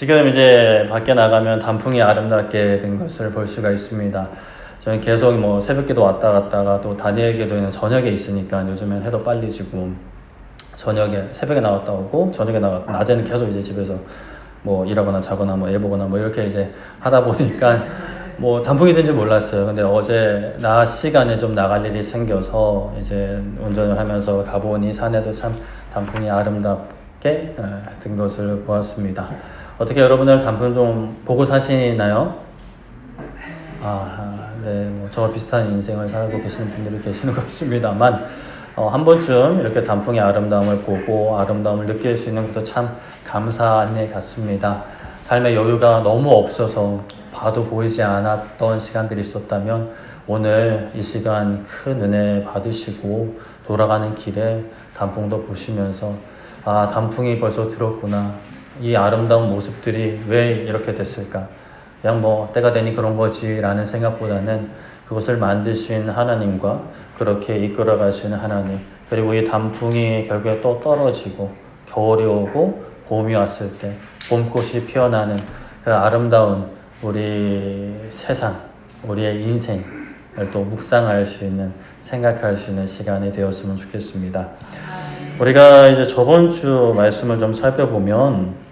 지금 이제 밖에 나가면 단풍이 아름답게 된 것을 볼 수가 있습니다. 저는 계속 뭐 새벽기도 왔다 갔다가 또 다니엘 기도는 저녁에 있으니까 요즘엔 해도 빨리 지고 저녁에 새벽에 나갔다 오고 저녁에 나갔고 낮에는 계속 이제 집에서 뭐 일하거나 자거나 뭐 애 보거나 뭐 이렇게 이제 하다 보니까 뭐 단풍이 된지 몰랐어요. 근데 어제 낮 시간에 좀 나갈 일이 생겨서 이제 운전을 하면서 가보니 산에도 참 단풍이 아름답게 든 것을 보았습니다. 어떻게 여러분들 단풍 좀 보고 사시나요? 네, 뭐 저와 비슷한 인생을 살고 계시는 분들이 계시는 것 같습니다만 한 번쯤 이렇게 단풍의 아름다움을 보고 아름다움을 느낄 수 있는 것도 참 감사한 일 같습니다. 삶의 여유가 너무 없어서 봐도 보이지 않았던 시간들이 있었다면 오늘 이 시간 큰 은혜 받으시고 돌아가는 길에 단풍도 보시면서 단풍이 벌써 들었구나. 이 아름다운 모습들이 왜 이렇게 됐을까? 그냥 뭐 때가 되니 그런 거지 라는 생각보다는 그것을 만드신 하나님과 그렇게 이끌어 가시는 하나님, 그리고 이 단풍이 결국에 또 떨어지고 겨울이 오고 봄이 왔을 때 봄꽃이 피어나는 그 아름다운 우리 세상, 우리의 인생을 또 묵상할 수 있는, 생각할 수 있는 시간이 되었으면 좋겠습니다. 우리가 이제 저번 주 말씀을 좀 살펴보면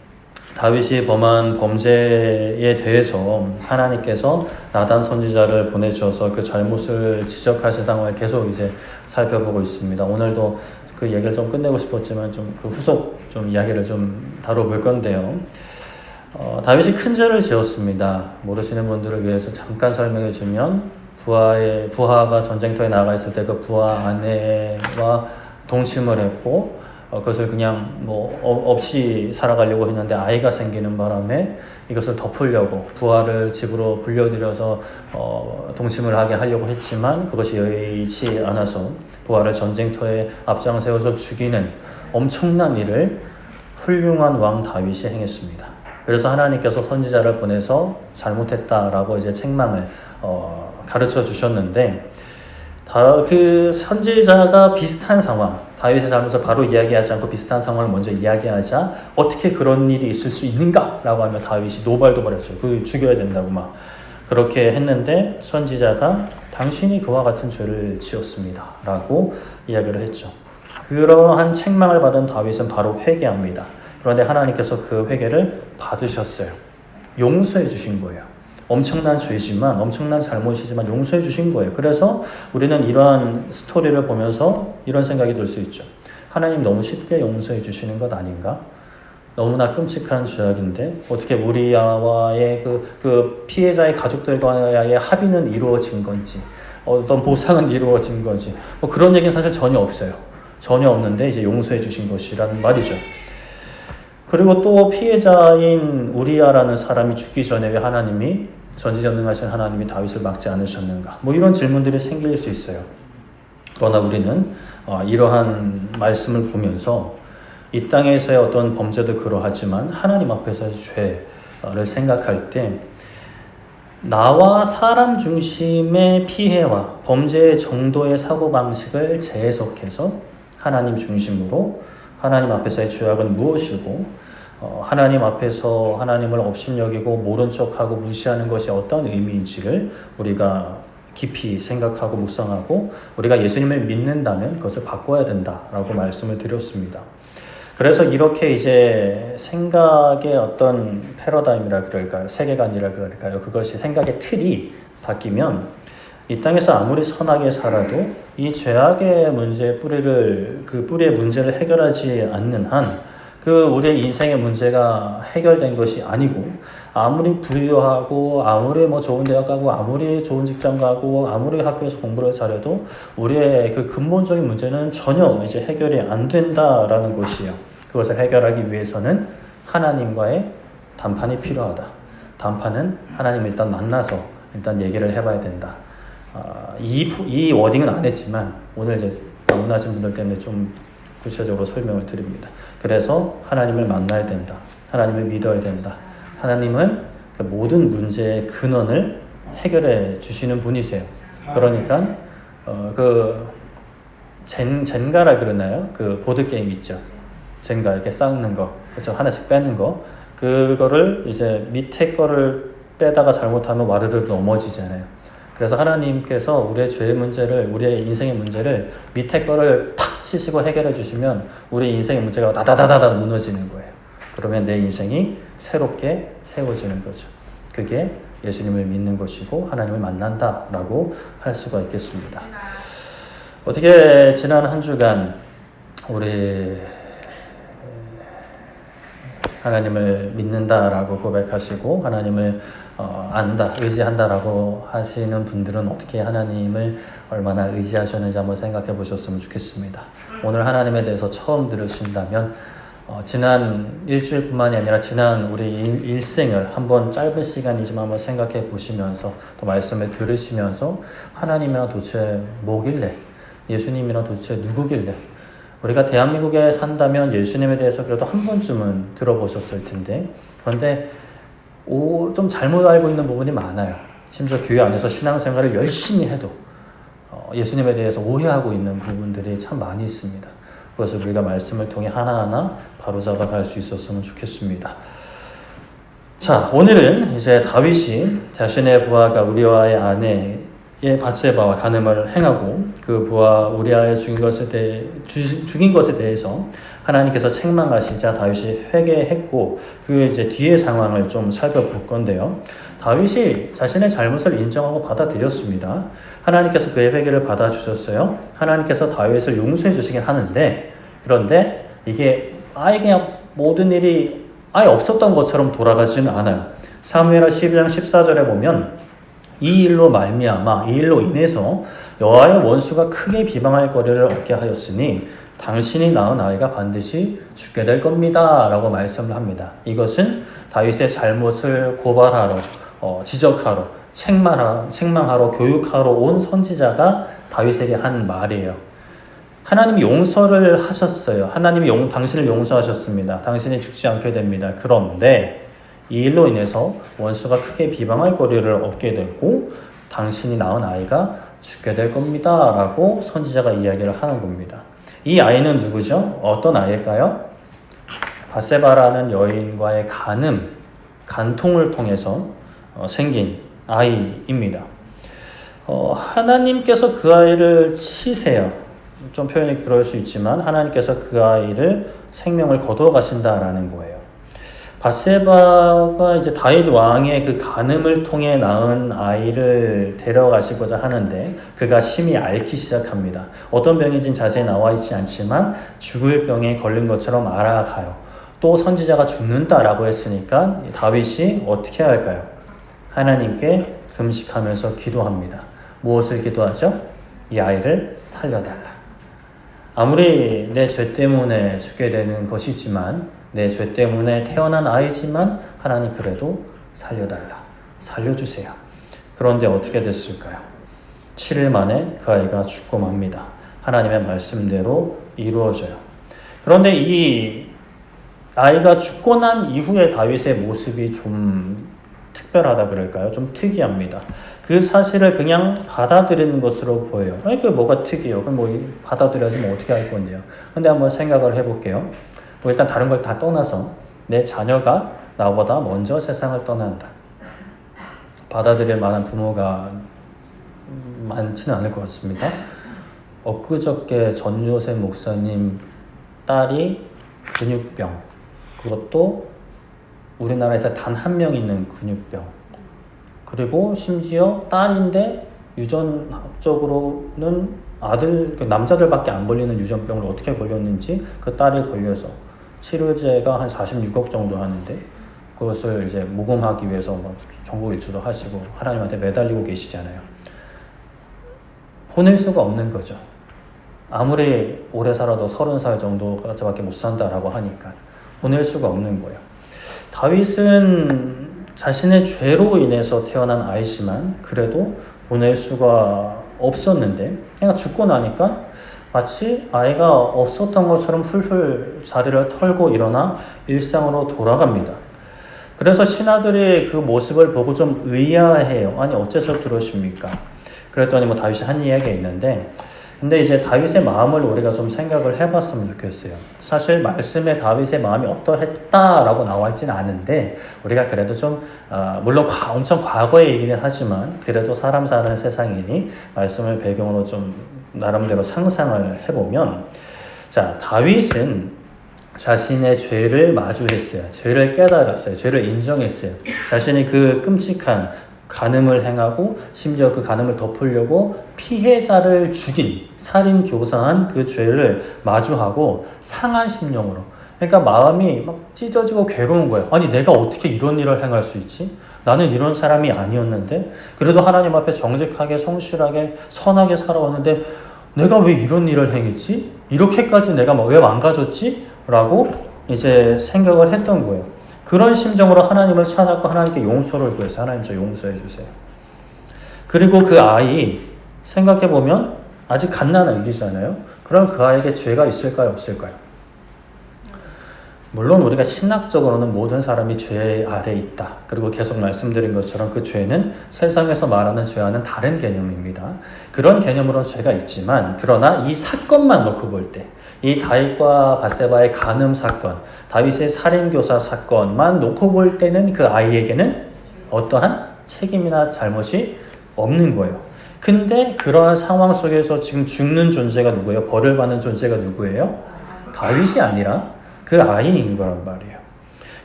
다윗이 범한 범죄에 대해서 하나님께서 나단 선지자를 보내주셔서 그 잘못을 지적하신 상황을 계속 이제 살펴보고 있습니다. 오늘도 그 얘기를 좀 끝내고 싶었지만 좀 그 후속 좀 이야기를 좀 다뤄볼 건데요. 다윗이 큰 죄를 지었습니다. 모르시는 분들을 위해서 잠깐 설명해 주면 부하가 전쟁터에 나가 있을 때 그 부하 아내와 동침을 했고 그것을 그냥 뭐 없이 살아가려고 했는데 아이가 생기는 바람에 이것을 덮으려고 부하를 집으로 불려들여서 동침을 하게 하려고 했지만 그것이 여의치 않아서 부하를 전쟁터에 앞장 세워서 죽이는 엄청난 일을 훌륭한 왕 다윗이 행했습니다. 그래서 하나님께서 선지자를 보내서 잘못했다라고 이제 책망을 가르쳐 주셨는데 그 선지자가 비슷한 상황, 다윗의 잘못을 바로 이야기하지 않고 비슷한 상황을 먼저 이야기하자 어떻게 그런 일이 있을 수 있는가라고 하면 다윗이 노발도발했죠. 그 죽여야 된다고 막 그렇게 했는데 선지자가 당신이 그와 같은 죄를 지었습니다 라고 이야기를 했죠. 그러한 책망을 받은 다윗은 바로 회개합니다. 그런데 하나님께서 그 회개를 받으셨어요. 용서해 주신 거예요. 엄청난 죄지만, 엄청난 잘못이지만 용서해 주신 거예요. 그래서 우리는 이러한 스토리를 보면서 이런 생각이 들 수 있죠. 하나님 너무 쉽게 용서해 주시는 것 아닌가? 너무나 끔찍한 죄악인데 어떻게 우리와의 그 피해자의 가족들과의 합의는 이루어진 건지 어떤 보상은 이루어진 건지 뭐 그런 얘기는 사실 전혀 없어요. 전혀 없는데 이제 용서해 주신 것이라는 말이죠. 그리고 또 피해자인 우리야라는 사람이 죽기 전에 왜 하나님이 전지전능하신 하나님이 다윗을 막지 않으셨는가? 뭐 이런 질문들이 생길 수 있어요. 그러나 우리는 이러한 말씀을 보면서 이 땅에서의 어떤 범죄도 그러하지만 하나님 앞에서의 죄를 생각할 때 나와 사람 중심의 피해와 범죄의 정도의 사고방식을 재해석해서 하나님 중심으로 하나님 앞에서의 죄악은 무엇이고 하나님 앞에서 하나님을 업신여기고 모른 척하고 무시하는 것이 어떤 의미인지를 우리가 깊이 생각하고 묵상하고 우리가 예수님을 믿는다면 그것을 바꿔야 된다라고 말씀을 드렸습니다. 그래서 이렇게 이제 생각의 어떤 패러다임이라 그럴까요? 세계관이라 그럴까요? 그것이 생각의 틀이 바뀌면 이 땅에서 아무리 선하게 살아도 이 죄악의 문제의 그 뿌리의 문제를 해결하지 않는 한 그 우리의 인생의 문제가 해결된 것이 아니고 아무리 부유하고 아무리 뭐 좋은 대학 가고 아무리 좋은 직장 가고 아무리 학교에서 공부를 잘해도 우리의 그 근본적인 문제는 전혀 이제 해결이 안 된다라는 것이에요. 그것을 해결하기 위해서는 하나님과의 담판이 필요하다. 담판은 하나님 일단 만나서 일단 얘기를 해봐야 된다. 이 워딩은 안 했지만 오늘 이제 원하신 분들 때문에 좀 구체적으로 설명을 드립니다. 그래서 하나님을 만나야 된다. 하나님을 믿어야 된다. 하나님은 그 모든 문제의 근원을 해결해 주시는 분이세요. 그러니까 그 젠가라 그러나요? 그 보드 게임 있죠. 젠가 이렇게 쌓는 거, 그렇죠? 하나씩 빼는 거. 그거를 이제 밑에 거를 빼다가 잘못하면 와르르 넘어지잖아요. 그래서 하나님께서 우리의 죄의 문제를, 우리의 인생의 문제를 밑에 거를 탁 치시고 해결해 주시면 우리 인생의 문제가 다다다다다 무너지는 거예요. 그러면 내 인생이 새롭게 세워지는 거죠. 그게 예수님을 믿는 것이고 하나님을 만난다라고 할 수가 있겠습니다. 어떻게 지난 한 주간 우리 하나님을 믿는다라고 고백하시고 하나님을 안다, 의지한다라고 하시는 분들은 어떻게 하나님을 얼마나 의지하셨는지 한번 생각해 보셨으면 좋겠습니다. 오늘 하나님에 대해서 처음 들으신다면 지난 일주일뿐만이 아니라 지난 우리 일생을 한번 짧은 시간이지만 한번 생각해 보시면서 또 말씀을 들으시면서 하나님이랑 도대체 뭐길래, 예수님이랑 도대체 누구길래, 우리가 대한민국에 산다면 예수님에 대해서 그래도 한 번쯤은 들어보셨을 텐데, 그런데 좀 잘못 알고 있는 부분이 많아요. 심지어 교회 안에서 신앙생활을 열심히 해도 예수님에 대해서 오해하고 있는 부분들이 참 많이 있습니다. 그것을 우리가 말씀을 통해 하나하나 바로잡아 갈 수 있었으면 좋겠습니다. 자, 오늘은 이제 다윗이 자신의 부하가 우리아의 아내의 밧세바와 간음을 행하고 그 부하 우리아의 죽인 것에 대해서 하나님께서 책망하시자 다윗이 회개했고 그 이제 뒤의 상황을 좀 살펴볼 건데요. 다윗이 자신의 잘못을 인정하고 받아들였습니다. 하나님께서 그의 회개를 받아주셨어요. 하나님께서 다윗을 용서해 주시긴 하는데, 그런데 이게 아예 그냥 모든 일이 아예 없었던 것처럼 돌아가지는 않아요. 사무엘하 12장 14절에 보면 이 일로 말미암아, 이 일로 인해서 여호와의 원수가 크게 비방할 거리를 얻게 하였으니 당신이 낳은 아이가 반드시 죽게 될 겁니다 라고 말씀을 합니다. 이것은 다윗의 잘못을 고발하러, 지적하러, 책망하러, 교육하러 온 선지자가 다윗에게 한 말이에요. 하나님이 용서를 하셨어요. 하나님이 당신을 용서하셨습니다. 당신이 죽지 않게 됩니다. 그런데 이 일로 인해서 원수가 크게 비방할 거리를 얻게 되고 당신이 낳은 아이가 죽게 될 겁니다 라고 선지자가 이야기를 하는 겁니다. 이 아이는 누구죠? 어떤 아이일까요? 밧세바라는 여인과의 간통을 통해서 생긴 아이입니다. 하나님께서 그 아이를 치세요. 좀 표현이 그럴 수 있지만 하나님께서 그 아이를 생명을 거두어 가신다라는 거예요. 밧세바가 이제 다윗 왕의 그 간음을 통해 낳은 아이를 데려가시고자 하는데 그가 심히 앓기 시작합니다. 어떤 병인지는 자세히 나와 있지 않지만 죽을 병에 걸린 것처럼 알아가요. 또 선지자가 죽는다라고 했으니까 다윗이 어떻게 할까요? 하나님께 금식하면서 기도합니다. 무엇을 기도하죠? 이 아이를 살려달라. 아무리 내 죄 때문에 죽게 되는 것이지만, 내 죄 때문에 태어난 아이지만 하나님 그래도 살려달라, 살려주세요. 그런데 어떻게 됐을까요? 7일 만에 그 아이가 죽고 맙니다. 하나님의 말씀대로 이루어져요. 그런데 이 아이가 죽고 난 이후에 다윗의 모습이 좀 특별하다 그럴까요? 좀 특이합니다. 그 사실을 그냥 받아들이는 것으로 보여요. 아니, 그게 뭐가 특이해요? 그럼 받아들여야지 어떻게 할 건데요? 근데 한번 생각을 해볼게요. 일단 다른 걸 다 떠나서 내 자녀가 나보다 먼저 세상을 떠난다. 받아들일 만한 부모가 많지는 않을 것 같습니다. 엊그저께 전요셉 목사님 딸이 근육병, 그것도 우리나라에서 단 한 명 있는 근육병, 그리고 심지어 딸인데 유전적으로는 남자들밖에 안 걸리는 유전병을 어떻게 걸렸는지 그 딸이 걸려서 치료제가 한 46억 정도 하는데 그것을 이제 모금하기 위해서 전국 일주도 하시고 하나님한테 매달리고 계시잖아요. 보낼 수가 없는 거죠. 아무리 오래 살아도 30살 정도까지밖에 못 산다라고 하니까 보낼 수가 없는 거예요. 다윗은 자신의 죄로 인해서 태어난 아이지만 그래도 보낼 수가 없었는데 그냥 죽고 나니까 마치 아이가 없었던 것처럼 풀풀 자리를 털고 일어나 일상으로 돌아갑니다. 그래서 신하들이 그 모습을 보고 좀 의아해요. 아니 어째서 그러십니까? 그랬더니 다윗이 한 이야기가 있는데 근데 이제 다윗의 마음을 우리가 좀 생각을 해봤으면 좋겠어요. 사실 말씀에 다윗의 마음이 어떠했다라고 나와 있지는 않은데 우리가 그래도 좀 물론 엄청 과거의 얘기긴 하지만 그래도 사람 사는 세상이니 말씀을 배경으로 좀 나름대로 상상을 해보면 자 다윗은 자신의 죄를 마주했어요. 죄를 깨달았어요. 죄를 인정했어요. 자신이 그 끔찍한 간음을 행하고 심지어 그 간음을 덮으려고 피해자를 죽인 살인 교사한 그 죄를 마주하고 상한 심령으로 그러니까 마음이 막 찢어지고 괴로운 거예요. 아니 내가 어떻게 이런 일을 행할 수 있지? 나는 이런 사람이 아니었는데 그래도 하나님 앞에 정직하게 성실하게 선하게 살아왔는데 내가 왜 이런 일을 행했지? 이렇게까지 내가 왜 망가졌지? 라고 이제 생각을 했던 거예요. 그런 심정으로 하나님을 찾았고 하나님께 용서를 구해서 하나님 저 용서해 주세요. 그리고 그 아이 생각해보면 아직 갓난아기잖아요. 그럼 그 아이에게 죄가 있을까요? 없을까요? 물론 우리가 신학적으로는 모든 사람이 죄 아래에 있다. 그리고 계속 말씀드린 것처럼 그 죄는 세상에서 말하는 죄와는 다른 개념입니다. 그런 개념으로는 죄가 있지만 그러나 이 사건만 놓고 볼 때 이 다윗과 밧세바의 간음 사건, 다윗의 살인교사 사건만 놓고 볼 때는 그 아이에게는 어떠한 책임이나 잘못이 없는 거예요. 근데 그러한 상황 속에서 지금 죽는 존재가 누구예요? 벌을 받는 존재가 누구예요? 다윗이 아니라 그 아이인 거란 말이에요.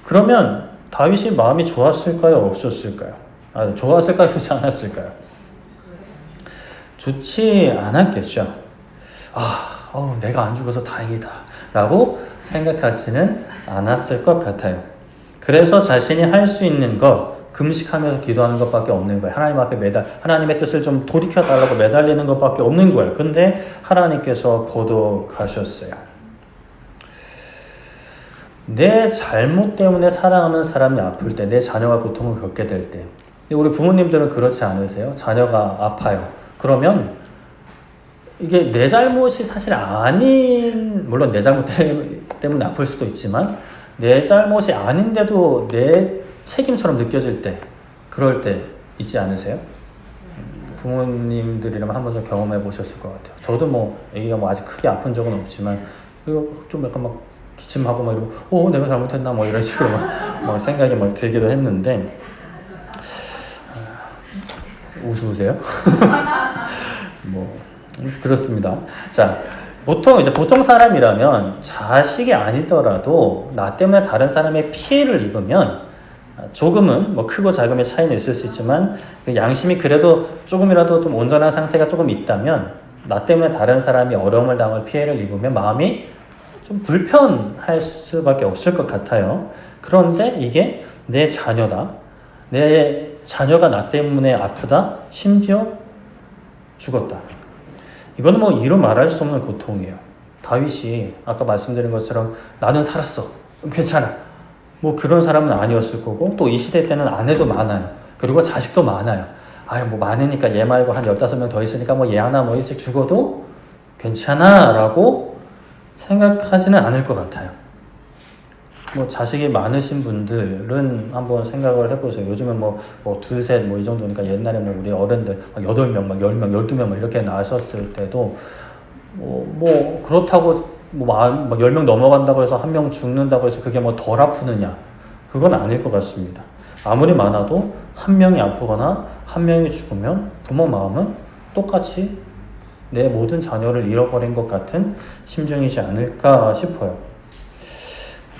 그러면 다윗이 마음이 좋았을까요? 없었을까요? 좋았을까요? 좋지 않았을까요? 좋지 않았겠죠. 내가 안 죽어서 다행이다 라고 생각하지는 않았을 것 같아요. 그래서 자신이 할 수 있는 것 금식하면서 기도하는 것밖에 없는 거예요. 하나님 앞에 하나님의 뜻을 좀 돌이켜달라고 매달리는 것밖에 없는 거예요. 근데 하나님께서 거듭하셨어요. 내 잘못 때문에 사랑하는 사람이 아플 때, 내 자녀가 고통을 겪게 될 때, 우리 부모님들은 그렇지 않으세요? 자녀가 아파요. 그러면 이게 내 잘못이 사실 물론 내 잘못 때문에 아플 수도 있지만 내 잘못이 아닌데도 내 책임처럼 느껴질 때, 그럴 때 있지 않으세요? 부모님들이라면 한 번쯤 경험해 보셨을 것 같아요. 저도 애기가 아직 크게 아픈 적은 없지만 이거 좀 약간 막 기침하고 이러고 내가 잘못했나 이런 식으로 막 생각이 들기도 했는데 웃으세요? 그렇습니다. 자, 보통 사람이라면 자식이 아니더라도 나 때문에 다른 사람의 피해를 입으면 조금은 크고 작음의 차이는 있을 수 있지만 양심이 그래도 조금이라도 좀 온전한 상태가 조금 있다면 나 때문에 다른 사람이 어려움을 당할 피해를 입으면 마음이 좀 불편할 수밖에 없을 것 같아요. 그런데 이게 내 자녀다. 내 자녀가 나 때문에 아프다. 심지어 죽었다. 이거는 이루 말할 수 없는 고통이에요. 다윗이 아까 말씀드린 것처럼 나는 살았어. 괜찮아. 그런 사람은 아니었을 거고 또 이 시대 때는 아내도 많아요. 그리고 자식도 많아요. 많으니까 얘 말고 한 15명 더 있으니까 얘 하나 일찍 죽어도 괜찮아 라고 생각하지는 않을 것 같아요. 자식이 많으신 분들은 한번 생각을 해보세요. 요즘은 둘, 셋, 이 정도니까 옛날에 우리 어른들 8명, 10명, 12명 이렇게 낳으셨을 때도 그렇다고 10명 넘어간다고 해서 한 명 죽는다고 해서 그게 덜 아프느냐? 그건 아닐 것 같습니다. 아무리 많아도 한 명이 아프거나 한 명이 죽으면 부모 마음은 똑같이 내 모든 자녀를 잃어버린 것 같은 심정이지 않을까 싶어요.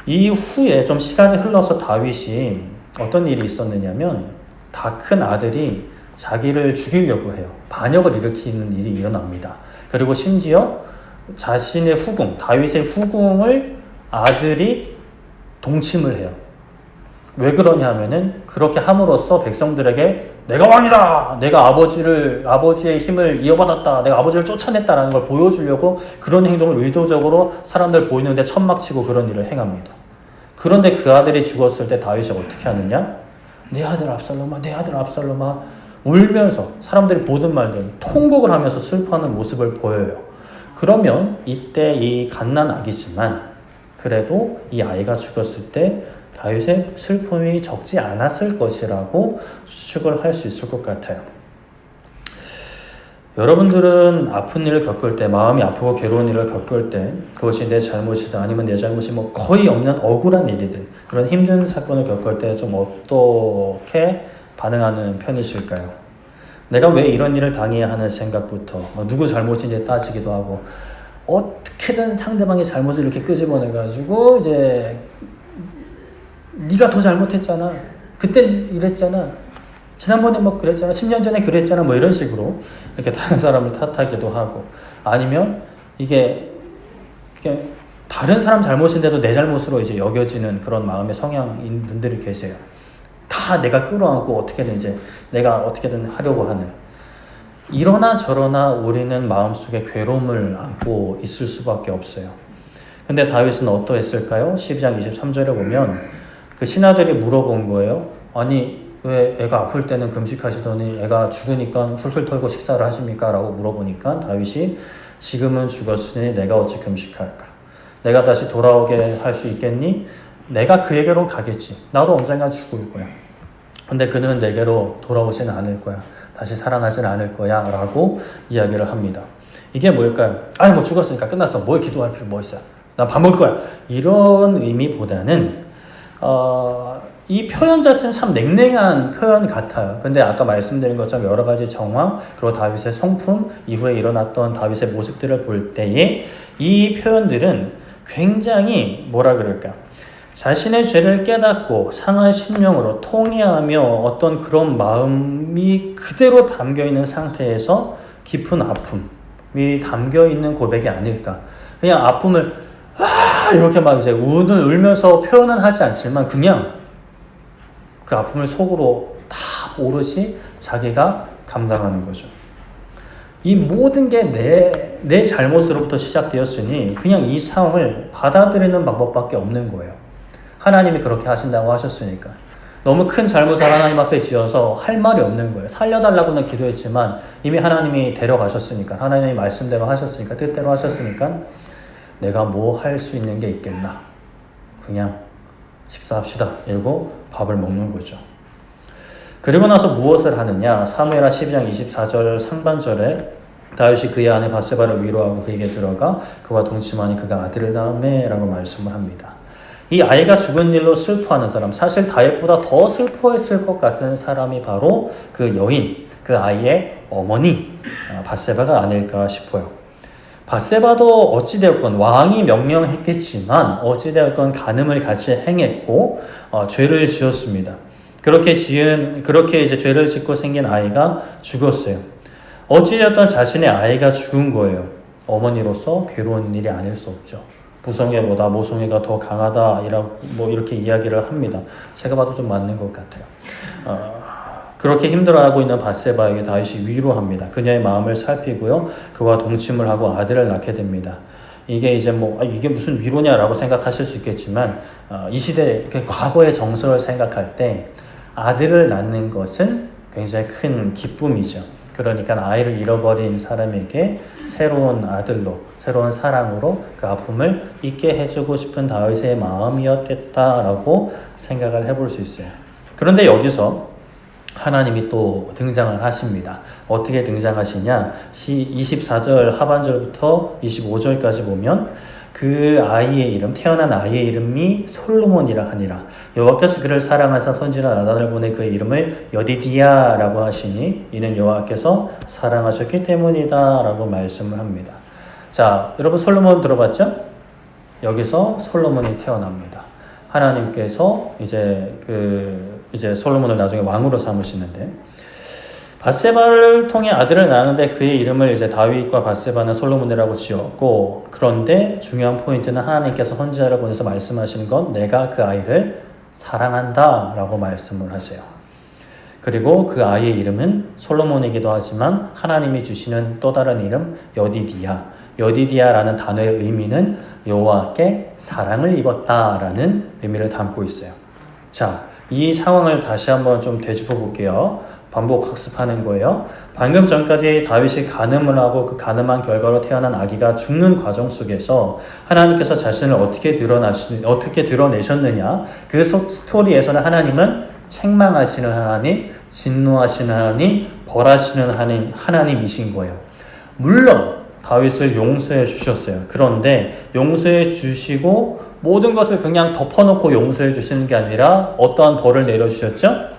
이후에 좀 시간이 흘러서 다윗이 어떤 일이 있었느냐면 다 큰 아들이 자기를 죽이려고 해요. 반역을 일으키는 일이 일어납니다. 그리고 심지어 자신의 후궁, 다윗의 후궁을 아들이 동침을 해요. 왜 그러냐 하면은 그렇게 함으로써 백성들에게 내가 왕이다! 내가 아버지의 힘을 이어받았다! 내가 아버지를 쫓아냈다라는 걸 보여주려고 그런 행동을 의도적으로 사람들 보이는데 천막치고 그런 일을 행합니다. 그런데 그 아들이 죽었을 때 다윗이 어떻게 하느냐? 내 아들 압살롬아, 내 아들 압살롬아 울면서 사람들이 보던 말대로 통곡을 하면서 슬퍼하는 모습을 보여요. 그러면 이때 이 갓난 아기지만 그래도 이 아이가 죽었을 때 다윗의 슬픔이 적지 않았을 것이라고 추측을 할 수 있을 것 같아요. 여러분들은 아픈 일을 겪을 때, 마음이 아프고 괴로운 일을 겪을 때, 그것이 내 잘못이다, 아니면 내 잘못이 뭐 거의 없는 억울한 일이든, 그런 힘든 사건을 겪을 때 좀 어떻게 반응하는 편이실까요? 내가 왜 이런 일을 당해야 하는 생각부터, 누구 잘못인지 따지기도 하고, 어떻게든 상대방의 잘못을 이렇게 끄집어내가지고, 이제, 네가 더 잘못했잖아. 그때 이랬잖아. 지난번에 뭐 그랬잖아. 10년 전에 그랬잖아. 뭐 이런 식으로 이렇게 다른 사람을 탓하기도 하고, 아니면 이게 다른 사람 잘못인데도 내 잘못으로 이제 여겨지는 그런 마음의 성향인 분들이 계세요. 다 내가 끌어안고 어떻게든 이제 내가 어떻게든 하려고 하는. 이러나 저러나 우리는 마음속에 괴로움을 안고 있을 수밖에 없어요. 근데 다윗은 어떠했을까요? 12장 23절에 보면 그 신하들이 물어본 거예요. 아니 왜 애가 아플 때는 금식하시더니 애가 죽으니까 훌훌 털고 식사를 하십니까? 라고 물어보니까 다윗이 지금은 죽었으니 내가 어찌 금식할까? 내가 다시 돌아오게 할 수 있겠니? 내가 그에게로 가겠지. 나도 언젠가 죽을 거야. 근데 그는 내게로 돌아오지는 않을 거야. 다시 살아나진 않을 거야. 라고 이야기를 합니다. 이게 뭘까요? 아니 뭐 죽었으니까 끝났어. 뭘 기도할 필요 뭐 있어. 나 밥 먹을 거야. 이런 의미보다는 이 표현 자체는 참 냉랭한 표현 같아요. 근데 아까 말씀드린 것처럼 여러 가지 정황, 그리고 다윗의 성품, 이후에 일어났던 다윗의 모습들을 볼 때에 이 표현들은 굉장히 뭐라 그럴까? 자신의 죄를 깨닫고 상한 심령으로 통회하며 어떤 그런 마음이 그대로 담겨있는 상태에서 깊은 아픔이 담겨있는 고백이 아닐까. 그냥 아픔을 이렇게 막 이제 울면서 표현은 하지 않지만 그냥 그 아픔을 속으로 다 오롯이 자기가 감당하는 거죠. 이 모든 게 내 잘못으로부터 시작되었으니 그냥 이 상황을 받아들이는 방법밖에 없는 거예요. 하나님이 그렇게 하신다고 하셨으니까. 너무 큰 잘못을 하나님 앞에 지어서 할 말이 없는 거예요. 살려달라고는 기도했지만 이미 하나님이 데려가셨으니까, 하나님이 말씀대로 하셨으니까, 뜻대로 하셨으니까 내가 뭐 할 수 있는 게 있겠나. 그냥 식사합시다. 이러고 밥을 먹는 거죠. 그리고 나서 무엇을 하느냐? 사무엘하 12장 24절 상반절에 다윗이 그의 아내 바세바를 위로하고 그에게 들어가 그와 동침하니 그가 아들을 낳으매 라고 말씀을 합니다. 이 아이가 죽은 일로 슬퍼하는 사람, 사실 다윗보다 더 슬퍼했을 것 같은 사람이 바로 그 여인, 그 아이의 어머니 바세바가 아닐까 싶어요. 바세바도 어찌되었건 왕이 명령했겠지만 어찌되었건 간음을 같이 행했고 죄를 지었습니다. 그렇게 이제 죄를 짓고 생긴 아이가 죽었어요. 어찌되었던 자신의 아이가 죽은 거예요. 어머니로서 괴로운 일이 아닐 수 없죠. 부성애보다 모성애가 더 강하다 뭐 이렇게 이야기를 합니다. 제가 봐도 좀 맞는 것 같아요. 그렇게 힘들어하고 있는 바세바에게 다윗이 위로합니다. 그녀의 마음을 살피고요. 그와 동침을 하고 아들을 낳게 됩니다. 이게 이제 이게 무슨 위로냐라고 생각하실 수 있겠지만 이 시대 과거의 정서를 생각할 때 아들을 낳는 것은 굉장히 큰 기쁨이죠. 그러니까 아이를 잃어버린 사람에게 새로운 아들로, 새로운 사랑으로 그 아픔을 잊게 해주고 싶은 다윗의 마음이었겠다라고 생각을 해볼 수 있어요. 그런데 여기서 하나님이 또 등장을 하십니다. 어떻게 등장하시냐? 24절 하반절부터 25절까지 보면 그 아이의 이름, 태어난 아이의 이름이 솔로몬이라 하니라. 여호와께서 그를 사랑하사 선지자 나단을 보내 그의 이름을 여디디야라고 하시니 이는 여호와께서 사랑하셨기 때문이다 라고 말씀을 합니다. 자, 여러분 솔로몬 들어봤죠? 여기서 솔로몬이 태어납니다. 하나님께서 이제 솔로몬을 나중에 왕으로 삼으시는데 바세바를 통해 아들을 낳았는데 그의 이름을 이제 다윗과 바세바는 솔로몬이라고 지었고, 그런데 중요한 포인트는 하나님께서 선지자를 보내서 말씀하시는 건 내가 그 아이를 사랑한다 라고 말씀을 하세요. 그리고 그 아이의 이름은 솔로몬이기도 하지만 하나님이 주시는 또 다른 이름 여디디야. 여디디야라는 단어의 의미는 여호와께 사랑을 입었다라는 의미를 담고 있어요. 자, 이 상황을 다시 한번 좀 되짚어 볼게요. 반복 학습하는 거예요. 방금 전까지 다윗이 간음을 하고 그 간음한 결과로 태어난 아기가 죽는 과정 속에서 하나님께서 자신을 어떻게 드러내셨느냐. 그 스토리에서는 하나님은 책망하시는 하나님, 진노하시는 하나님, 벌하시는 하나님이신 거예요. 물론 다윗을 용서해 주셨어요. 그런데 용서해 주시고 모든 것을 그냥 덮어놓고 용서해 주시는 게 아니라 어떠한 벌을 내려주셨죠?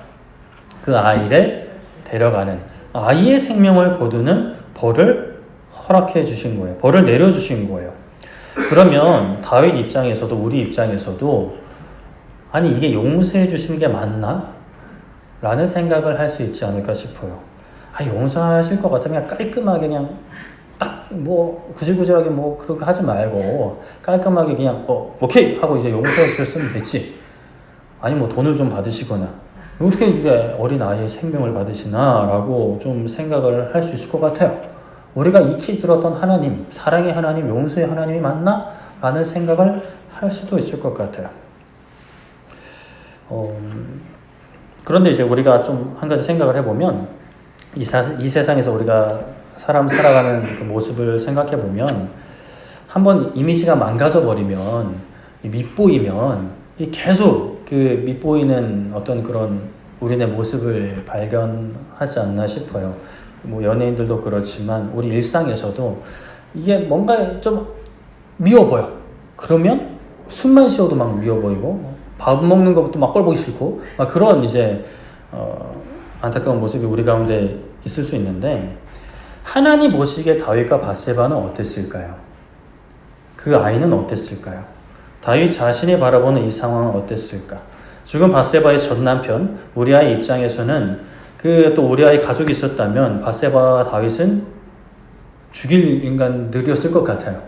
그 아이를 데려가는, 아이의 생명을 거두는 벌을 허락해 주신 거예요. 벌을 내려주신 거예요. 그러면 다윗 입장에서도 우리 입장에서도 아니 이게 용서해 주시는 게 맞나? 라는 생각을 할 수 있지 않을까 싶어요. 용서하실 것 같으면 깔끔하게 그냥 딱 뭐 구질구질하게 뭐 그렇게 하지 말고 깔끔하게 그냥 오케이 하고 이제 용서해 주셨으면 됐지. 아니 뭐 돈을 좀 받으시거나 어떻게 이게 어린 아이의 생명을 받으시나라고 좀 생각을 할 수 있을 것 같아요. 우리가 익히 들었던 하나님, 사랑의 하나님, 용서의 하나님이 맞나? 라는 생각을 할 수도 있을 것 같아요. 그런데 이제 우리가 좀 한 가지 생각을 해보면 이 세상에서 우리가 사람 살아가는 그 모습을 생각해 보면 한번 이미지가 망가져 버리면 밑보이면 계속 그 밑보이는 어떤 그런 우리네 모습을 발견하지 않나 싶어요. 뭐 연예인들도 그렇지만 우리 일상에서도 이게 뭔가 좀 미워 보여. 그러면 숨만 쉬어도 막 미워 보이고 밥 먹는 것부터 막 꼴 보기 싫고 막 그런 이제 안타까운 모습이 우리 가운데 있을 수 있는데 하나님 보시기에 다윗과 밧세바는 어땠을까요? 그 아이는 어땠을까요? 다윗 자신이 바라보는 이 상황은 어땠을까? 지금 밧세바의 전 남편 우리아의 입장에서는 그 또 우리아의 가족이 있었다면 밧세바와 다윗은 죽일 인간들이었을 것 같아요.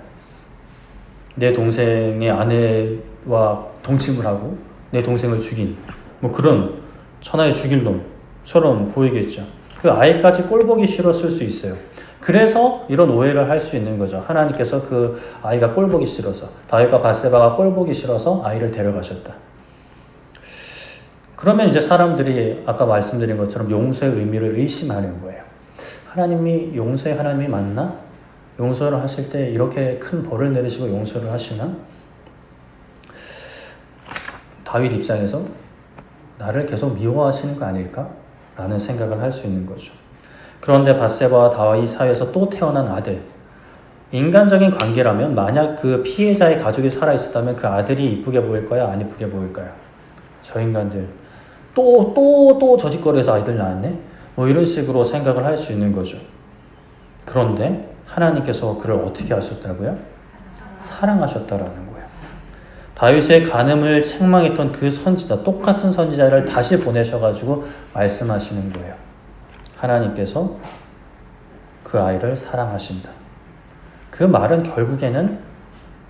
내 동생의 아내와 동침을 하고 내 동생을 죽인 뭐 그런 천하의 죽일 놈처럼 보이겠죠. 그 아이까지 꼴보기 싫었을 수 있어요. 그래서 이런 오해를 할 수 있는 거죠. 하나님께서 그 아이가 꼴보기 싫어서 다윗과 밧세바가 꼴보기 싫어서 아이를 데려가셨다. 그러면 이제 사람들이 아까 말씀드린 것처럼 용서의 의미를 의심하는 거예요. 하나님이 용서의 하나님이 맞나? 용서를 하실 때 이렇게 큰 벌을 내리시고 용서를 하시나? 다윗 입장에서 나를 계속 미워하시는 거 아닐까? 라는 생각을 할 수 있는 거죠. 그런데 밧세바와 다윗 사이에서 또 태어난 아들. 인간적인 관계라면 만약 그 피해자의 가족이 살아있었다면 그 아들이 이쁘게 보일까요? 안 이쁘게 보일까요? 저 인간들 또 저짓거리에서 아이들 낳았네? 뭐 이런 식으로 생각을 할 수 있는 거죠. 그런데 하나님께서 그를 어떻게 하셨다고요? 사랑하셨다라는 거예요. 다윗의 간음을 책망했던 그 선지자, 똑같은 선지자를 다시 보내셔가지고 말씀하시는 거예요. 하나님께서 그 아이를 사랑하신다. 그 말은 결국에는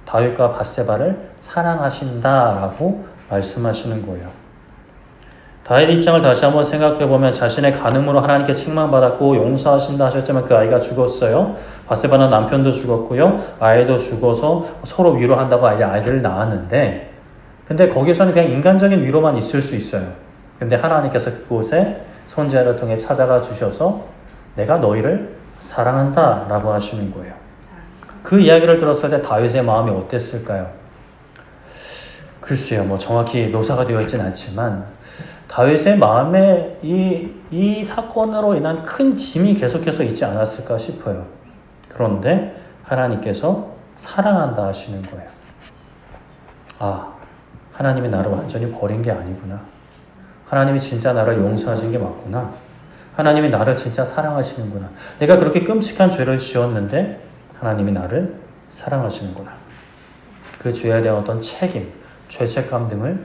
다윗과 밧세바를 사랑하신다라고 말씀하시는 거예요. 다윗 입장을 다시 한번 생각해보면 자신의 간음으로 하나님께 책망받았고 용서하신다 하셨지만 그 아이가 죽었어요. 밧세바는 남편도 죽었고요. 아이도 죽어서 서로 위로한다고 아이들을 낳았는데 근데 거기서는 그냥 인간적인 위로만 있을 수 있어요. 근데 하나님께서 그곳에 선지자를 통해 찾아가 주셔서 내가 너희를 사랑한다 라고 하시는 거예요. 그 이야기를 들었을 때 다윗의 마음이 어땠을까요? 글쎄요, 뭐 정확히 묘사가 되어 있진 않지만 다윗의 마음에 이 사건으로 인한 큰 짐이 계속해서 있지 않았을까 싶어요. 그런데 하나님께서 사랑한다 하시는 거예요. 하나님이 나를 완전히 버린 게 아니구나. 하나님이 진짜 나를 용서하신 게 맞구나. 하나님이 나를 진짜 사랑하시는구나. 내가 그렇게 끔찍한 죄를 지었는데 하나님이 나를 사랑하시는구나. 그 죄에 대한 어떤 책임, 죄책감 등을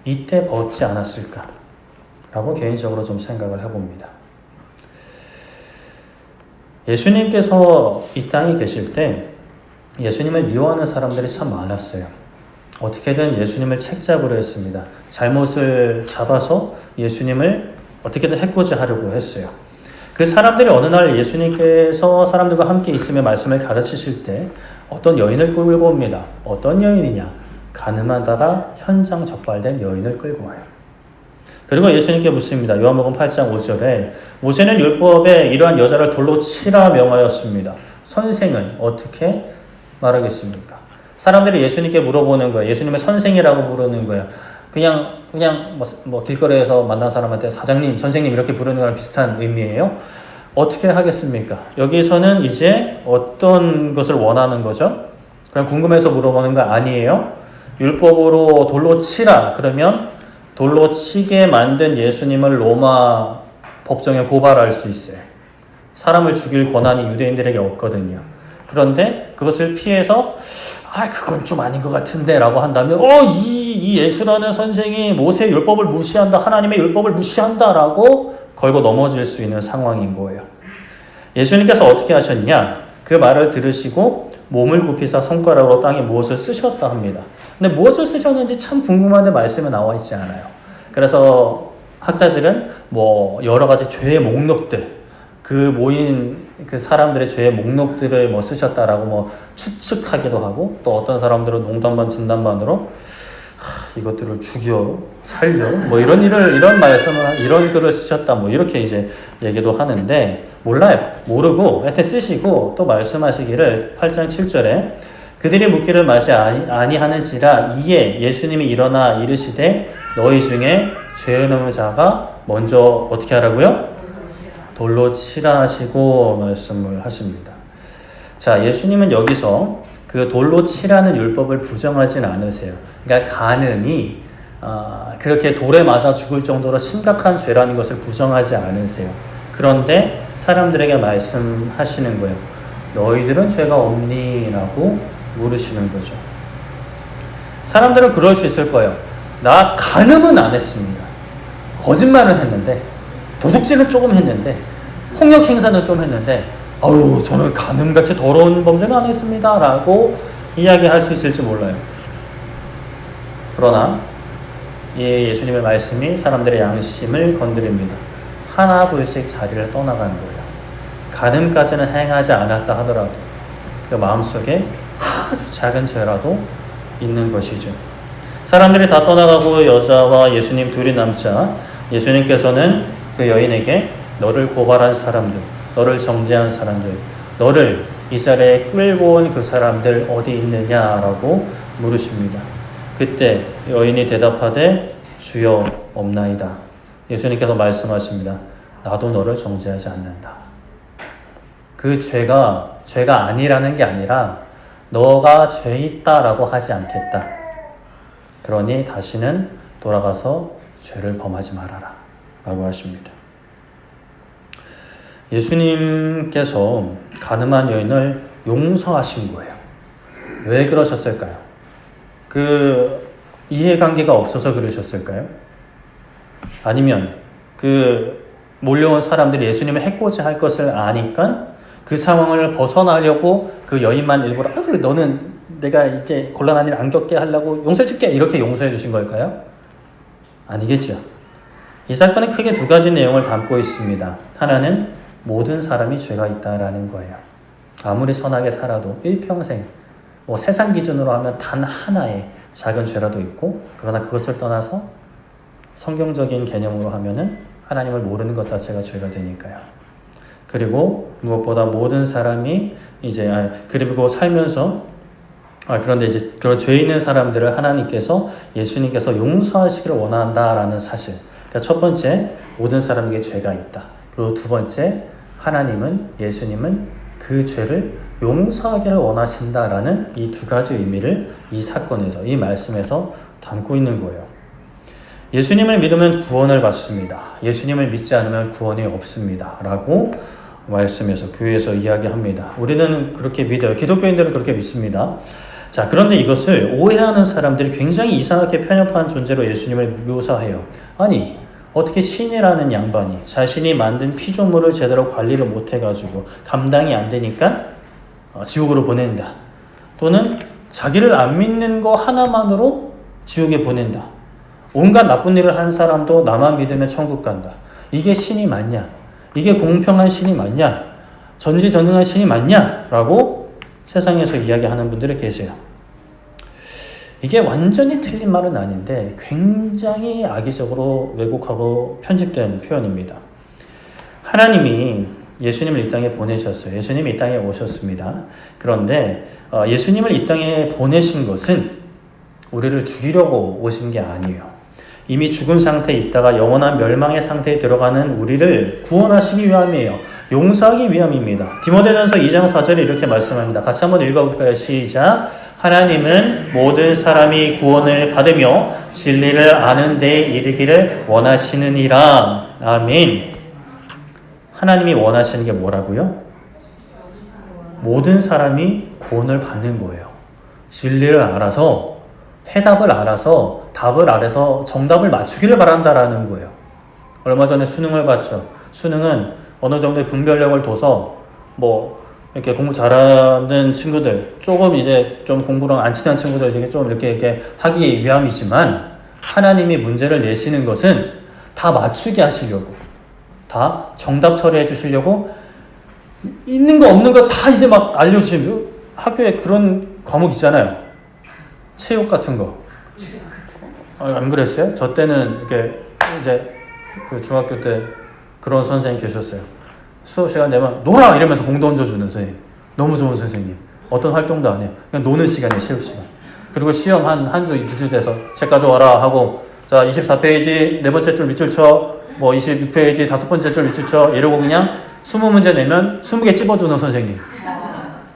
이때 벗지 않았을까? 라고 개인적으로 좀 생각을 해봅니다. 예수님께서 이 땅에 계실 때 예수님을 미워하는 사람들이 참 많았어요. 어떻게든 예수님을 책잡으려 했습니다. 잘못을 잡아서 예수님을 어떻게든 해코지 하려고 했어요. 그 사람들이 어느 날 예수님께서 사람들과 함께 있으며 말씀을 가르치실 때 어떤 여인을 끌고 옵니다. 어떤 여인이냐? 간음하다가 현장 적발된 여인을 끌고 와요. 그리고 예수님께 묻습니다. 요한복음 8장 5절에 모세는 율법에 이러한 여자를 돌로 치라 명하였습니다. 선생은 어떻게 말하겠습니까? 사람들이 예수님께 물어보는 거예요. 예수님의 선생이라고 부르는 거예요. 그냥 뭐 길거리에서 만난 사람한테 사장님, 선생님 이렇게 부르는 거랑 비슷한 의미예요. 어떻게 하겠습니까? 여기서는 이제 어떤 것을 원하는 거죠? 그냥 궁금해서 물어보는 거 아니에요? 율법으로 돌로 치라. 그러면 돌로 치게 만든 예수님을 로마 법정에 고발할 수 있어요. 사람을 죽일 권한이 유대인들에게 없거든요. 그런데 그것을 피해서 그건 좀 아닌 것 같은데 라고 한다면 이 예수라는 선생이 모세의 율법을 무시한다, 하나님의 율법을 무시한다 라고 걸고 넘어질 수 있는 상황인 거예요. 예수님께서 어떻게 하셨냐? 그 말을 들으시고 몸을 굽히사 손가락으로 땅에 무엇을 쓰셨다 합니다. 근데 무엇을 쓰셨는지 참 궁금한데 말씀에 나와 있지 않아요. 그래서 학자들은 여러 가지 죄의 목록들, 그 모인 그 사람들의 죄의 목록들을 쓰셨다라고 추측하기도 하고, 또 어떤 사람들은 농담반 진담반으로 이것들을 죽여 살려 이런 말씀을 이런 글을 쓰셨다 이렇게 이제 얘기도 하는데, 몰라요. 모르고 하여튼 쓰시고 또 말씀하시기를 8장 7절에 그들이 묻기를 마치 아니하는지라 이에 예수님이 일어나 이르시되 너희 중에 죄 없는 자가 먼저 어떻게 하라고요? 돌로 치라 하시고 말씀을 하십니다. 자, 예수님은 여기서 그 돌로 치라는 율법을 부정하진 않으세요. 그러니까 간음이 그렇게 돌에 맞아 죽을 정도로 심각한 죄라는 것을 부정하지 않으세요. 그런데 사람들에게 말씀하시는 거예요. 너희들은 죄가 없니? 라고 물으시는 거죠. 사람들은 그럴 수 있을 거예요. 나 간음은 안 했습니다. 거짓말은 했는데, 도둑질은 조금 했는데, 폭력 행사는 좀 했는데, 저는 간음같이 더러운 범죄는 안 했습니다. 라고 이야기할 수 있을지 몰라요. 그러나 이 예수님의 말씀이 사람들의 양심을 건드립니다. 하나 둘씩 자리를 떠나가는 거예요. 간음까지는 행하지 않았다 하더라도 그 마음속에 아주 작은 죄라도 있는 것이죠. 사람들이 다 떠나가고 여자와 예수님 둘이 남자, 예수님께서는 그 여인에게 너를 고발한 사람들, 너를 정죄한 사람들, 너를 이 자리에 끌고 온 그 사람들 어디 있느냐라고 물으십니다. 그때 여인이 대답하되 주여 없나이다. 예수님께서 말씀하십니다. 나도 너를 정죄하지 않는다. 그 죄가 아니라는 게 아니라 너가 죄 있다라고 하지 않겠다. 그러니 다시는 돌아가서 죄를 범하지 말아라 라고 하십니다. 예수님께서 간음한 여인을 용서하신 거예요. 왜 그러셨을까요? 그 이해관계가 없어서 그러셨을까요? 아니면 그 몰려온 사람들이 예수님을 해코지 할 것을 아니까 그 상황을 벗어나려고 그 여인만 일부러 너는 내가 이제 곤란한 일 안 겪게 하려고 용서해 줄게 이렇게 용서해 주신 걸까요? 아니겠죠. 이 사건은 크게 두 가지 내용을 담고 있습니다. 하나는 모든 사람이 죄가 있다라는 거예요. 아무리 선하게 살아도 일평생 세상 기준으로 하면 단 하나의 작은 죄라도 있고, 그러나 그것을 떠나서 성경적인 개념으로 하면은 하나님을 모르는 것 자체가 죄가 되니까요. 그리고 무엇보다 모든 사람이 그리고 살면서 그런데 이제 그런 죄 있는 사람들을 하나님께서 예수님께서 용서하시기를 원한다라는 사실. 그러니까 첫 번째, 모든 사람에게 죄가 있다. 그리고 두 번째, 예수님은 그 죄를 용서하기를 원하신다라는 이 두 가지 의미를 이 사건에서, 이 말씀에서 담고 있는 거예요. 예수님을 믿으면 구원을 받습니다. 예수님을 믿지 않으면 구원이 없습니다. 라고 말씀에서, 교회에서 이야기합니다. 우리는 그렇게 믿어요. 기독교인들은 그렇게 믿습니다. 자, 그런데 이것을 오해하는 사람들이 굉장히 이상하게 편협한 존재로 예수님을 묘사해요. 아니, 어떻게 신이라는 양반이 자신이 만든 피조물을 제대로 관리를 못해가지고 감당이 안 되니까 지옥으로 보낸다. 또는 자기를 안 믿는 거 하나만으로 지옥에 보낸다. 온갖 나쁜 일을 한 사람도 나만 믿으면 천국 간다. 이게 신이 맞냐? 이게 공평한 신이 맞냐? 전지전능한 신이 맞냐? 라고 세상에서 이야기하는 분들이 계세요. 이게 완전히 틀린 말은 아닌데 굉장히 악의적으로 왜곡하고 편집된 표현입니다. 하나님이 예수님을 이 땅에 보내셨어요. 예수님이 이 땅에 오셨습니다. 그런데 예수님을 이 땅에 보내신 것은 우리를 죽이려고 오신 게 아니에요. 이미 죽은 상태에 있다가 영원한 멸망의 상태에 들어가는 우리를 구원하시기 위함이에요. 용서하기 위함입니다. 디모데전서 2장 4절에 이렇게 말씀합니다. 같이 한번 읽어볼까요? 시작. 하나님은 모든 사람이 구원을 받으며 진리를 아는 데 이르기를 원하시느니라. 아멘. 하나님이 원하시는 게 뭐라고요? 모든 사람이 구원을 받는 거예요. 진리를 알아서, 해답을 알아서, 답을 알아서 정답을 맞추기를 바란다라는 거예요. 얼마 전에 수능을 봤죠. 수능은 어느 정도의 분별력을 둬서 이렇게 공부 잘하는 친구들, 조금 이제 좀 공부랑 안 친한 친구들 좀 이렇게 하기 위함이지만, 하나님이 문제를 내시는 것은 다 맞추게 하시려고, 다 정답 처리해 주시려고, 있는 거 없는 거 다 이제 막 알려주시면, 학교에 그런 과목 있잖아요. 체육 같은 거. 안 그랬어요? 저 때는 이렇게 이제 그 중학교 때 그런 선생님 계셨어요. 수업 시간 되면 놀아! 이러면서 공 던져주는 선생님. 너무 좋은 선생님. 어떤 활동도 안 해요. 그냥 노는 시간이에요, 체육 시간. 그리고 시험 한 주, 이주 돼서 책 가져와라 하고, 자, 24페이지 네 번째 줄 밑줄 쳐, 26페이지 다섯 번째 줄 밑줄 쳐, 이러고 그냥 20문제 내면 20개 찝어주는 선생님.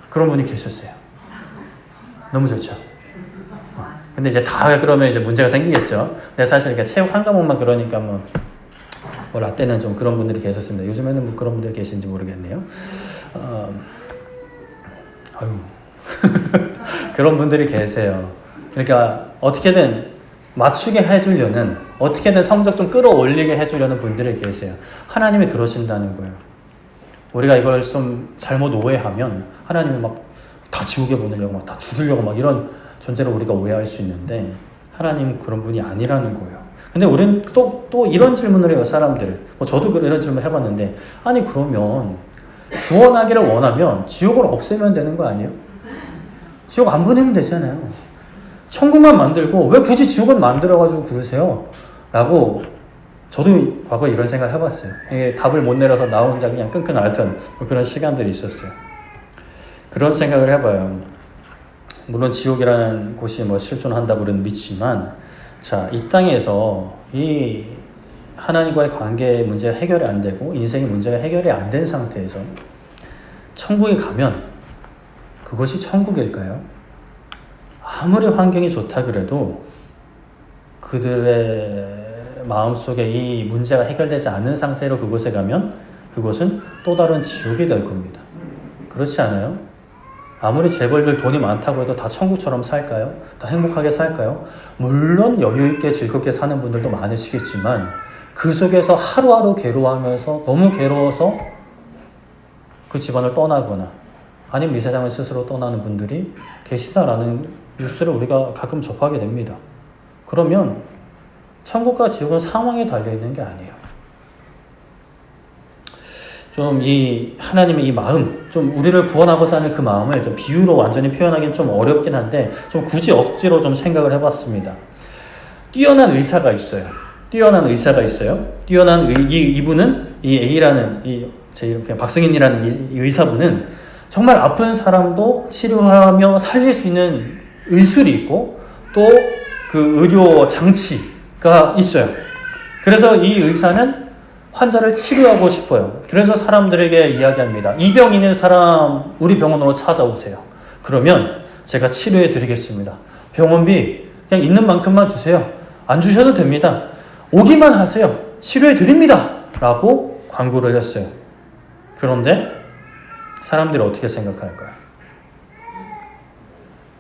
그런 분이 계셨어요. 너무 좋죠. 근데 이제 다 그러면 이제 문제가 생기겠죠. 근데 사실 이렇게 체육 한 과목만 그러니까 라떼는 좀 그런 분들이 계셨습니다. 요즘에는 그런 분들이 계신지 모르겠네요. 그런 분들이 계세요. 그러니까 어떻게든 맞추게 해주려는, 어떻게든 성적 좀 끌어올리게 해주려는 분들이 계세요. 하나님이 그러신다는 거예요. 우리가 이걸 좀 잘못 오해하면 하나님이 막 다 지옥에 보내려고 막 다 죽이려고 막 이런 존재로 우리가 오해할 수 있는데, 하나님은 그런 분이 아니라는 거예요. 근데 우리는 또 이런 질문을 해요, 사람들을. 저도 이런 질문 해봤는데, 아니, 그러면 구원하기를 원하면 지옥을 없애면 되는 거 아니에요? 지옥 안 보내면 되잖아요. 천국만 만들고 왜 굳이 지옥을 만들어가지고 그러세요? 라고 저도 과거에 이런 생각을 해봤어요. 이게 답을 못 내려서 나 혼자 그냥 끙끙 앓던 그런 시간들이 있었어요. 그런 생각을 해봐요. 물론 지옥이라는 곳이 실존한다고 믿지만, 자, 이 땅에서 이 하나님과의 관계 문제가 해결이 안 되고 인생의 문제가 해결이 안 된 상태에서 천국에 가면 그것이 천국일까요? 아무리 환경이 좋다 그래도 그들의 마음속에 이 문제가 해결되지 않은 상태로 그곳에 가면 그것은 또 다른 지옥이 될 겁니다. 그렇지 않아요? 아무리 재벌들 돈이 많다고 해도 다 천국처럼 살까요? 다 행복하게 살까요? 물론 여유있게 즐겁게 사는 분들도 많으시겠지만, 그 속에서 하루하루 괴로워하면서 너무 괴로워서 그 집안을 떠나거나 아니면 이 세상을 스스로 떠나는 분들이 계시다라는 뉴스를 우리가 가끔 접하게 됩니다. 그러면 천국과 지옥은 상황에 달려있는 게 아니에요. 좀 이 하나님의 이 마음, 좀 우리를 구원하고자 하는 그 마음을 좀 비유로 완전히 표현하기는 좀 어렵긴 한데, 좀 굳이 억지로 좀 생각을 해봤습니다. 뛰어난 의사가 있어요. 이분은 이 A라는 제 이름 그냥 박승인이라는 이 의사분은 정말 아픈 사람도 치료하며 살릴 수 있는 의술이 있고 또 그 의료 장치가 있어요. 그래서 이 의사는 환자를 치료하고 싶어요. 그래서 사람들에게 이야기합니다. 이 병 있는 사람 우리 병원으로 찾아오세요. 그러면 제가 치료해 드리겠습니다. 병원비 그냥 있는 만큼만 주세요. 안 주셔도 됩니다. 오기만 하세요. 치료해 드립니다. 라고 광고를 했어요. 그런데 사람들이 어떻게 생각할까요?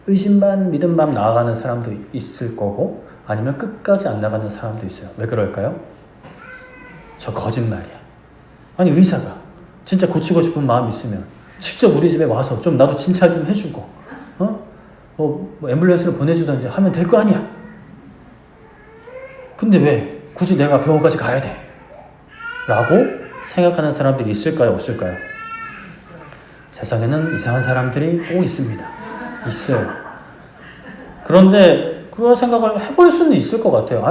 의심 반 믿음 반 나아가는 사람도 있을 거고, 아니면 끝까지 안 나가는 사람도 있어요. 왜 그럴까요? 저 거짓말이야. 아니, 의사가 진짜 고치고 싶은 마음이 있으면 직접 우리 집에 와서 좀 나도 진찰 좀 해주고, 앰뷸런스를 보내주든지 하면 될 거 아니야. 근데 왜 굳이 내가 병원까지 가야 돼? 라고 생각하는 사람들이 있을까요? 없을까요? 세상에는 이상한 사람들이 꼭 있습니다. 있어요. 그런데 그런 생각을 해볼 수는 있을 것 같아요.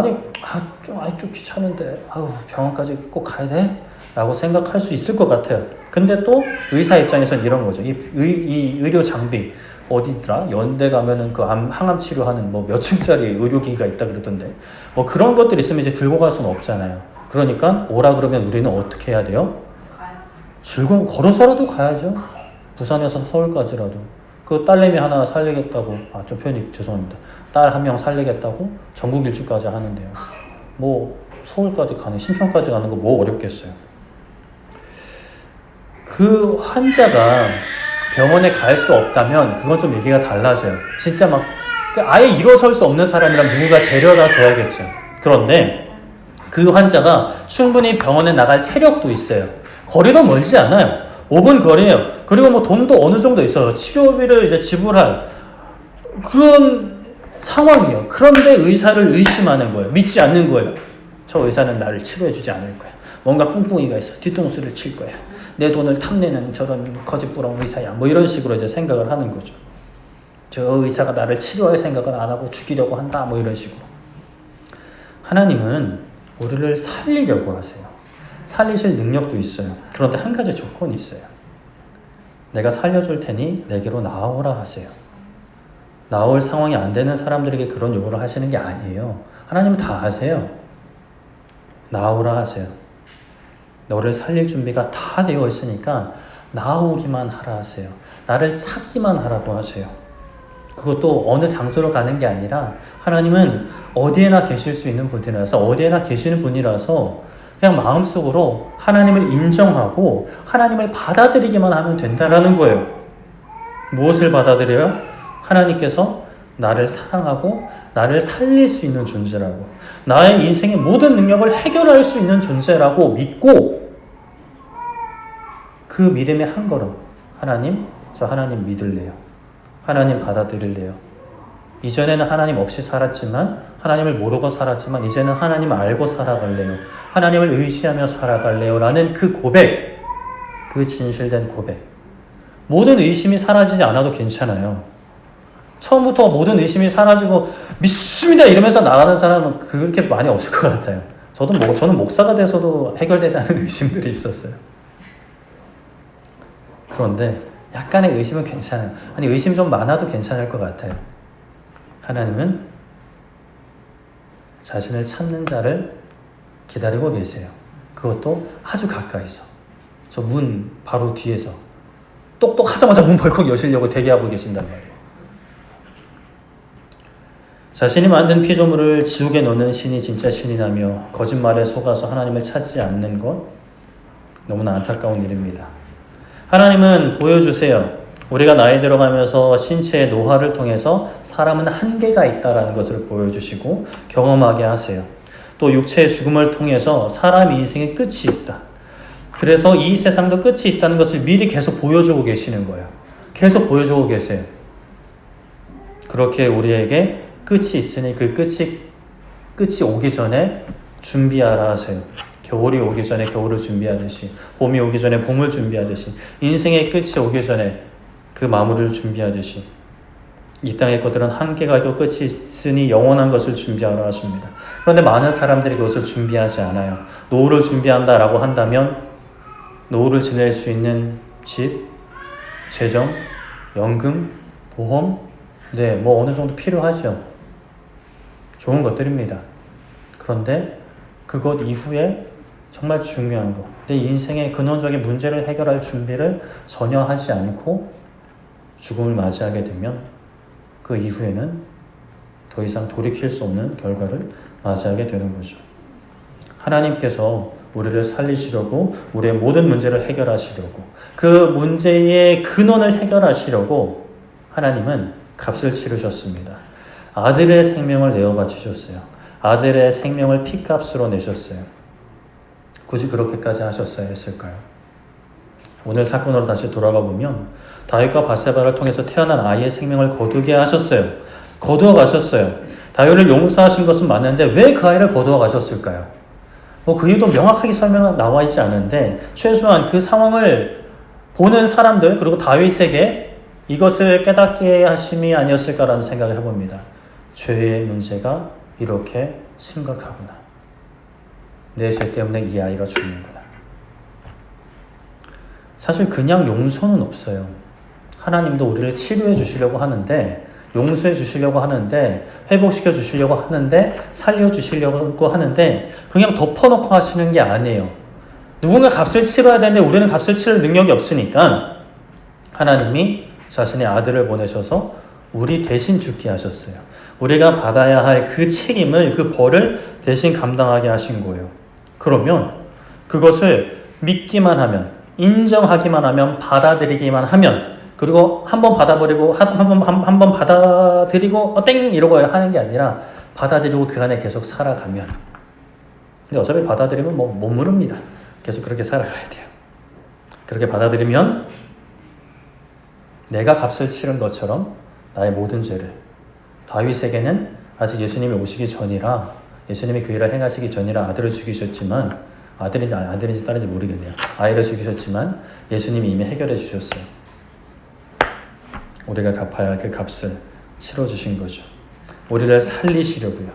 좀 귀찮은데, 병원까지 꼭 가야 돼? 라고 생각할 수 있을 것 같아요. 근데 또 의사 입장에서는 이런 거죠. 이 의료 장비, 어디더라? 연대 가면은 그 항암 치료하는 몇 층짜리 의료기기가 있다 그러던데, 그런 것들이 있으면 이제 들고 갈 수는 없잖아요. 그러니까 오라 그러면 우리는 어떻게 해야 돼요? 즐거운 걸어서라도 가야죠. 부산에서 서울까지라도. 그 딸내미 하나 살리겠다고, 좀 표현이 죄송합니다. 딸 한 명 살리겠다고 전국 일주까지 하는데요. 뭐 서울까지 가는, 신촌까지 가는 거 뭐 어렵겠어요. 그 환자가 병원에 갈 수 없다면 그건 좀 얘기가 달라져요. 진짜 막 아예 일어설 수 없는 사람이라면 누군가 데려다 줘야겠죠. 그런데 그 환자가 충분히 병원에 나갈 체력도 있어요. 거리도 멀지 않아요. 5분 거리예요. 그리고 뭐 돈도 어느 정도 있어요. 치료비를 이제 지불할 그런 상황이에요. 그런데 의사를 의심하는 거예요. 믿지 않는 거예요. 저 의사는 나를 치료해주지 않을 거야. 뭔가 꿍꿍이가 있어. 뒤통수를 칠 거야. 내 돈을 탐내는 저런 거짓부렁 의사야. 뭐 이런 식으로 이제 생각을 하는 거죠. 저 의사가 나를 치료할 생각은 안 하고 죽이려고 한다. 뭐 이런 식으로. 하나님은 우리를 살리려고 하세요. 살리실 능력도 있어요. 그런데 한 가지 조건이 있어요. 내가 살려줄 테니 내게로 나오라 하세요. 나올 상황이 안 되는 사람들에게 그런 요구를 하시는 게 아니에요. 하나님은 다 하세요. 나오라 하세요. 너를 살릴 준비가 다 되어 있으니까 나오기만 하라 하세요. 나를 찾기만 하라고 하세요. 그것도 어느 장소로 가는 게 아니라 하나님은 어디에나 계실 수 있는 분이라서, 어디에나 계시는 분이라서 그냥 마음속으로 하나님을 인정하고 하나님을 받아들이기만 하면 된다라는 거예요. 무엇을 받아들여요? 하나님께서 나를 사랑하고 나를 살릴 수 있는 존재라고, 나의 인생의 모든 능력을 해결할 수 있는 존재라고 믿고 그 믿음의 한 걸음, 하나님, 저 하나님 믿을래요. 하나님 받아들일래요. 이전에는 하나님 없이 살았지만, 하나님을 모르고 살았지만 이제는 하나님 알고 살아갈래요. 하나님을 의지하며 살아갈래요. 라는 그 고백, 그 진실된 고백. 모든 의심이 사라지지 않아도 괜찮아요. 처음부터 모든 의심이 사라지고 믿습니다 이러면서 나가는 사람은 그렇게 많이 없을 것 같아요. 저는 목사가 돼서도 해결되지 않은 의심들이 있었어요. 그런데 약간의 의심은 괜찮아요. 아니, 의심 좀 많아도 괜찮을 것 같아요. 하나님은 자신을 찾는 자를 기다리고 계세요. 그것도 아주 가까이서. 저 문 바로 뒤에서 똑똑하자마자 문 벌컥 여시려고 대기하고 계신단 말이에요. 자신이 만든 피조물을 지옥에 넣는 신이 진짜 신이라며 거짓말에 속아서 하나님을 찾지 않는 것, 너무나 안타까운 일입니다. 하나님은 보여주세요. 우리가 나이 들어가면서 신체의 노화를 통해서 사람은 한계가 있다는 것을 보여주시고 경험하게 하세요. 또 육체의 죽음을 통해서 사람 인생의 끝이 있다. 그래서 이 세상도 끝이 있다는 것을 미리 계속 보여주고 계시는 거예요. 계속 보여주고 계세요. 그렇게 우리에게 끝이 있으니 그 끝이 오기 전에 준비하라 하세요. 겨울이 오기 전에 겨울을 준비하듯이, 봄이 오기 전에 봄을 준비하듯이, 인생의 끝이 오기 전에 그 마무리를 준비하듯이 이 땅의 것들은 한계가 있고 끝이 있으니 영원한 것을 준비하라 하십니다. 그런데 많은 사람들이 그것을 준비하지 않아요. 노후를 준비한다라고 한다면 노후를 지낼 수 있는 집, 재정, 연금, 보험, 뭐 어느 정도 필요하죠. 좋은 것들입니다. 그런데 그것 이후에 정말 중요한 것, 내 인생의 근원적인 문제를 해결할 준비를 전혀 하지 않고 죽음을 맞이하게 되면 그 이후에는 더 이상 돌이킬 수 없는 결과를 맞이하게 되는 거죠. 하나님께서 우리를 살리시려고, 우리의 모든 문제를 해결하시려고, 그 문제의 근원을 해결하시려고 하나님은 값을 치르셨습니다. 아들의 생명을 내어 바치셨어요. 아들의 생명을 피값으로 내셨어요. 굳이 그렇게까지 하셨어야 했을까요? 오늘 사건으로 다시 돌아가 보면 다윗과 바세바를 통해서 태어난 아이의 생명을 거두게 하셨어요. 거두어 가셨어요. 다윗을 용서하신 것은 맞는데 왜 그 아이를 거두어 가셨을까요? 그 이유도 명확하게 설명은 나와 있지 않은데 최소한 그 상황을 보는 사람들, 그리고 다윗에게 이것을 깨닫게 하심이 아니었을까라는 생각을 해봅니다. 죄의 문제가 이렇게 심각하구나. 내 죄 때문에 이 아이가 죽는구나. 사실 그냥 용서는 없어요. 하나님도 우리를 치료해 주시려고 하는데, 용서해 주시려고 하는데, 회복시켜 주시려고 하는데, 살려 주시려고 하는데 그냥 덮어놓고 하시는 게 아니에요. 누군가 값을 치러야 되는데 우리는 값을 치를 능력이 없으니까 하나님이 자신의 아들을 보내셔서 우리 대신 죽게 하셨어요. 우리가 받아야 할 그 책임을, 그 벌을 대신 감당하게 하신 거예요. 그러면 그것을 믿기만 하면, 인정하기만 하면, 받아들이기만 하면, 그리고 한번 받아버리고 한번 받아들이고 땡 이러고 하는 게 아니라 받아들이고 그 안에 계속 살아가면, 근데 어차피 받아들이면 못 무릅니다. 계속 그렇게 살아가야 돼요. 그렇게 받아들이면 내가 값을 치른 것처럼 나의 모든 죄를, 다윗에게는 아직 예수님이 오시기 전이라, 예수님이 그 일을 행하시기 전이라 아들을 죽이셨지만, 아들인지 딸인지 모르겠네요. 아이를 죽이셨지만 예수님이 이미 해결해 주셨어요. 우리가 갚아야 할 그 값을 치러주신 거죠. 우리를 살리시려고요.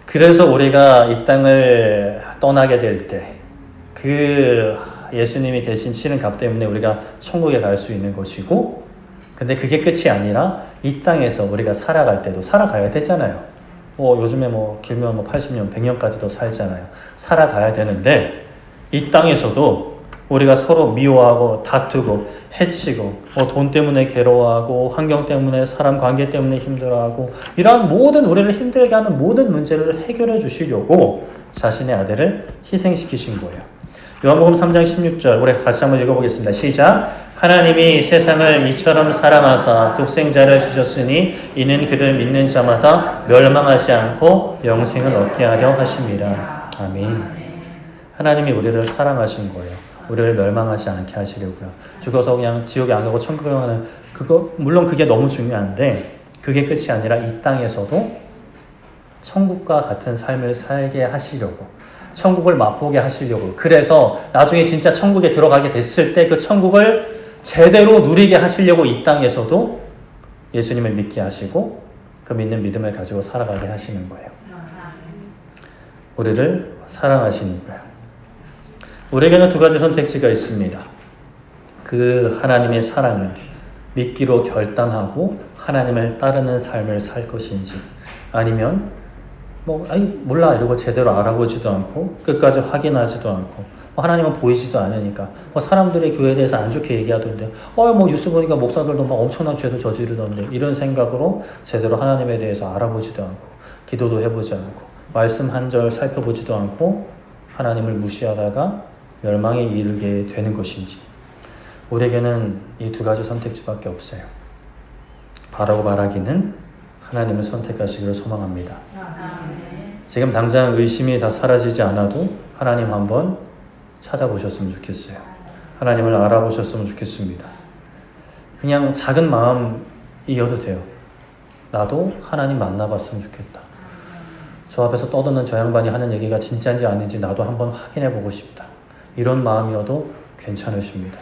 그래서 우리가 이 땅을 떠나게 될 때 그 예수님이 대신 치른 값 때문에 우리가 천국에 갈 수 있는 것이고, 근데 그게 끝이 아니라 이 땅에서 우리가 살아갈 때도 살아가야 되잖아요. 요즘에 길면 80년, 100년까지도 살잖아요. 살아가야 되는데 이 땅에서도 우리가 서로 미워하고 다투고 해치고 돈 때문에 괴로워하고 환경 때문에 사람 관계 때문에 힘들어하고 이러한 모든 우리를 힘들게 하는 모든 문제를 해결해 주시려고 자신의 아들을 희생시키신 거예요. 요한복음 3장 16절 우리 같이 한번 읽어보겠습니다. 시작. 하나님이 세상을 이처럼 사랑하사 독생자를 주셨으니 이는 그를 믿는 자마다 멸망하지 않고 영생을 얻게 하려 하심이라. 아멘. 하나님이 우리를 사랑하신 거예요. 우리를 멸망하지 않게 하시려고요. 죽어서 그냥 지옥에 안 가고 천국에 가는 그거, 물론 그게 너무 중요한데 그게 끝이 아니라 이 땅에서도 천국과 같은 삶을 살게 하시려고, 천국을 맛보게 하시려고, 그래서 나중에 진짜 천국에 들어가게 됐을 때 그 천국을 제대로 누리게 하시려고 이 땅에서도 예수님을 믿게 하시고 그 믿는 믿음을 가지고 살아가게 하시는 거예요. 우리를 사랑하시니까요. 우리에게는 두 가지 선택지가 있습니다. 그 하나님의 사랑을 믿기로 결단하고 하나님을 따르는 삶을 살 것인지, 아니면 몰라 이러고 제대로 알아보지도 않고 끝까지 확인하지도 않고 하나님은 보이지도 않으니까 사람들이 교회에 대해서 안 좋게 얘기하던데 뉴스 보니까 목사들도 막 엄청난 죄도 저지르던데, 이런 생각으로 제대로 하나님에 대해서 알아보지도 않고 기도도 해보지 않고 말씀 한 절 살펴보지도 않고 하나님을 무시하다가 멸망에 이르게 되는 것인지, 우리에게는 이 두 가지 선택지밖에 없어요. 바라고 말하기는 하나님을 선택하시기를 소망합니다. 지금 당장 의심이 다 사라지지 않아도 하나님 한번 찾아보셨으면 좋겠어요. 하나님을 알아보셨으면 좋겠습니다. 그냥 작은 마음이어도 돼요. 나도 하나님 만나봤으면 좋겠다. 저 앞에서 떠드는 저 양반이 하는 얘기가 진짜인지 아닌지 나도 한번 확인해보고 싶다. 이런 마음이어도 괜찮으십니다.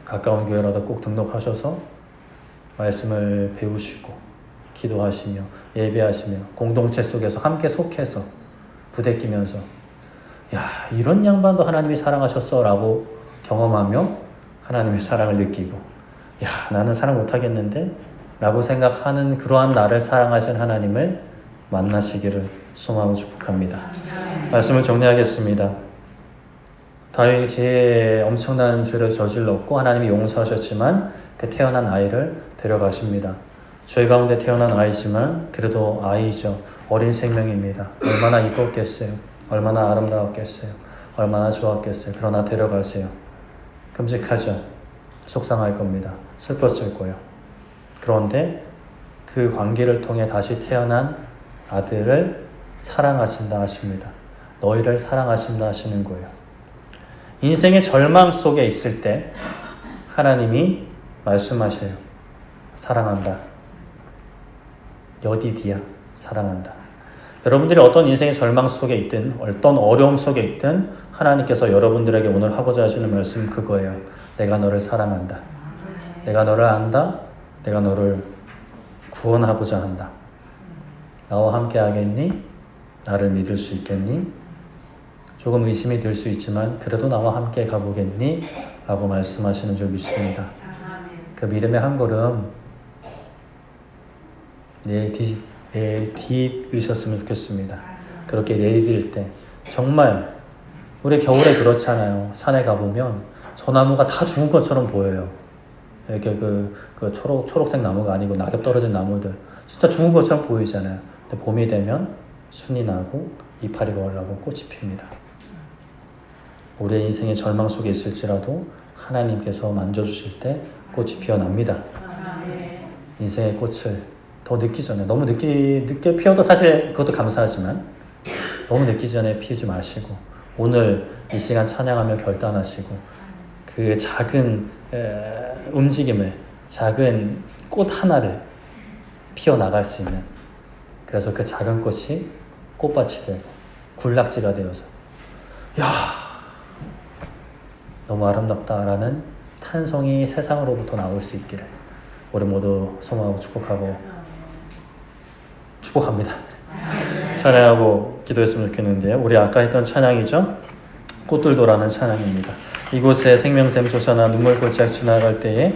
가까운 교회라도 꼭 등록하셔서 말씀을 배우시고 기도하시며 예배하시며 공동체 속에서 함께 속해서 부대끼면서 이런 양반도 하나님이 사랑하셨어 라고 경험하며 하나님의 사랑을 느끼고 나는 사랑 못하겠는데 라고 생각하는 그러한 나를 사랑하신 하나님을 만나시기를 소망하고 축복합니다. 말씀을 정리하겠습니다. 다윗이 엄청난 죄를 저질렀고 하나님이 용서하셨지만 그 태어난 아이를 데려가십니다. 죄 가운데 태어난 아이지만 그래도 아이죠. 어린 생명입니다. 얼마나 이뻤겠어요. 얼마나 아름다웠겠어요. 얼마나 좋았겠어요. 그러나 데려가세요. 끔찍하죠. 속상할 겁니다. 슬펐을 거예요. 그런데 그 관계를 통해 다시 태어난 아들을 사랑하신다 하십니다. 너희를 사랑하신다 하시는 거예요. 인생의 절망 속에 있을 때 하나님이 말씀하세요. 사랑한다. 여디디야. 사랑한다. 여러분들이 어떤 인생의 절망 속에 있든 어떤 어려움 속에 있든 하나님께서 여러분들에게 오늘 하고자 하시는 말씀 그거예요. 내가 너를 사랑한다. 내가 너를 안다. 내가 너를 구원하고자 한다. 나와 함께 하겠니? 나를 믿을 수 있겠니? 조금 의심이 들 수 있지만 그래도 나와 함께 가보겠니? 라고 말씀하시는 줄 믿습니다. 그 믿음의 한 걸음 내딛으셨으면 좋겠습니다. 그렇게 내딛을 때 정말 우리 겨울에 그렇잖아요. 산에 가보면 저 나무가 다 죽은 것처럼 보여요. 이렇게 그 초록색 나무가 아니고 낙엽 떨어진 나무들. 진짜 죽은 것처럼 보이잖아요. 근데 봄이 되면 순이 나고 이파리가 올라오고 꽃이 핍니다. 우리의 인생의 절망 속에 있을지라도 하나님께서 만져주실 때 꽃이 피어납니다. 인생의 꽃을 더 늦기 전에, 너무 늦게 피어도 사실 그것도 감사하지만 너무 늦기 전에 피우지 마시고 오늘 이 시간 찬양하며 결단하시고 그 작은 움직임을, 작은 꽃 하나를 피어나갈 수 있는, 그래서 그 작은 꽃이 꽃밭이 되고 군락지가 되어서 야, 너무 아름답다라는 탄성이 세상으로부터 나올 수 있기를 우리 모두 소망하고 축복합니다. 찬양하고 기도했으면 좋겠는데요. 우리 아까 했던 찬양이죠. 꽃들도라는 찬양입니다. 이곳에 생명샘 솟아나 눈물꽃이 지나갈 때에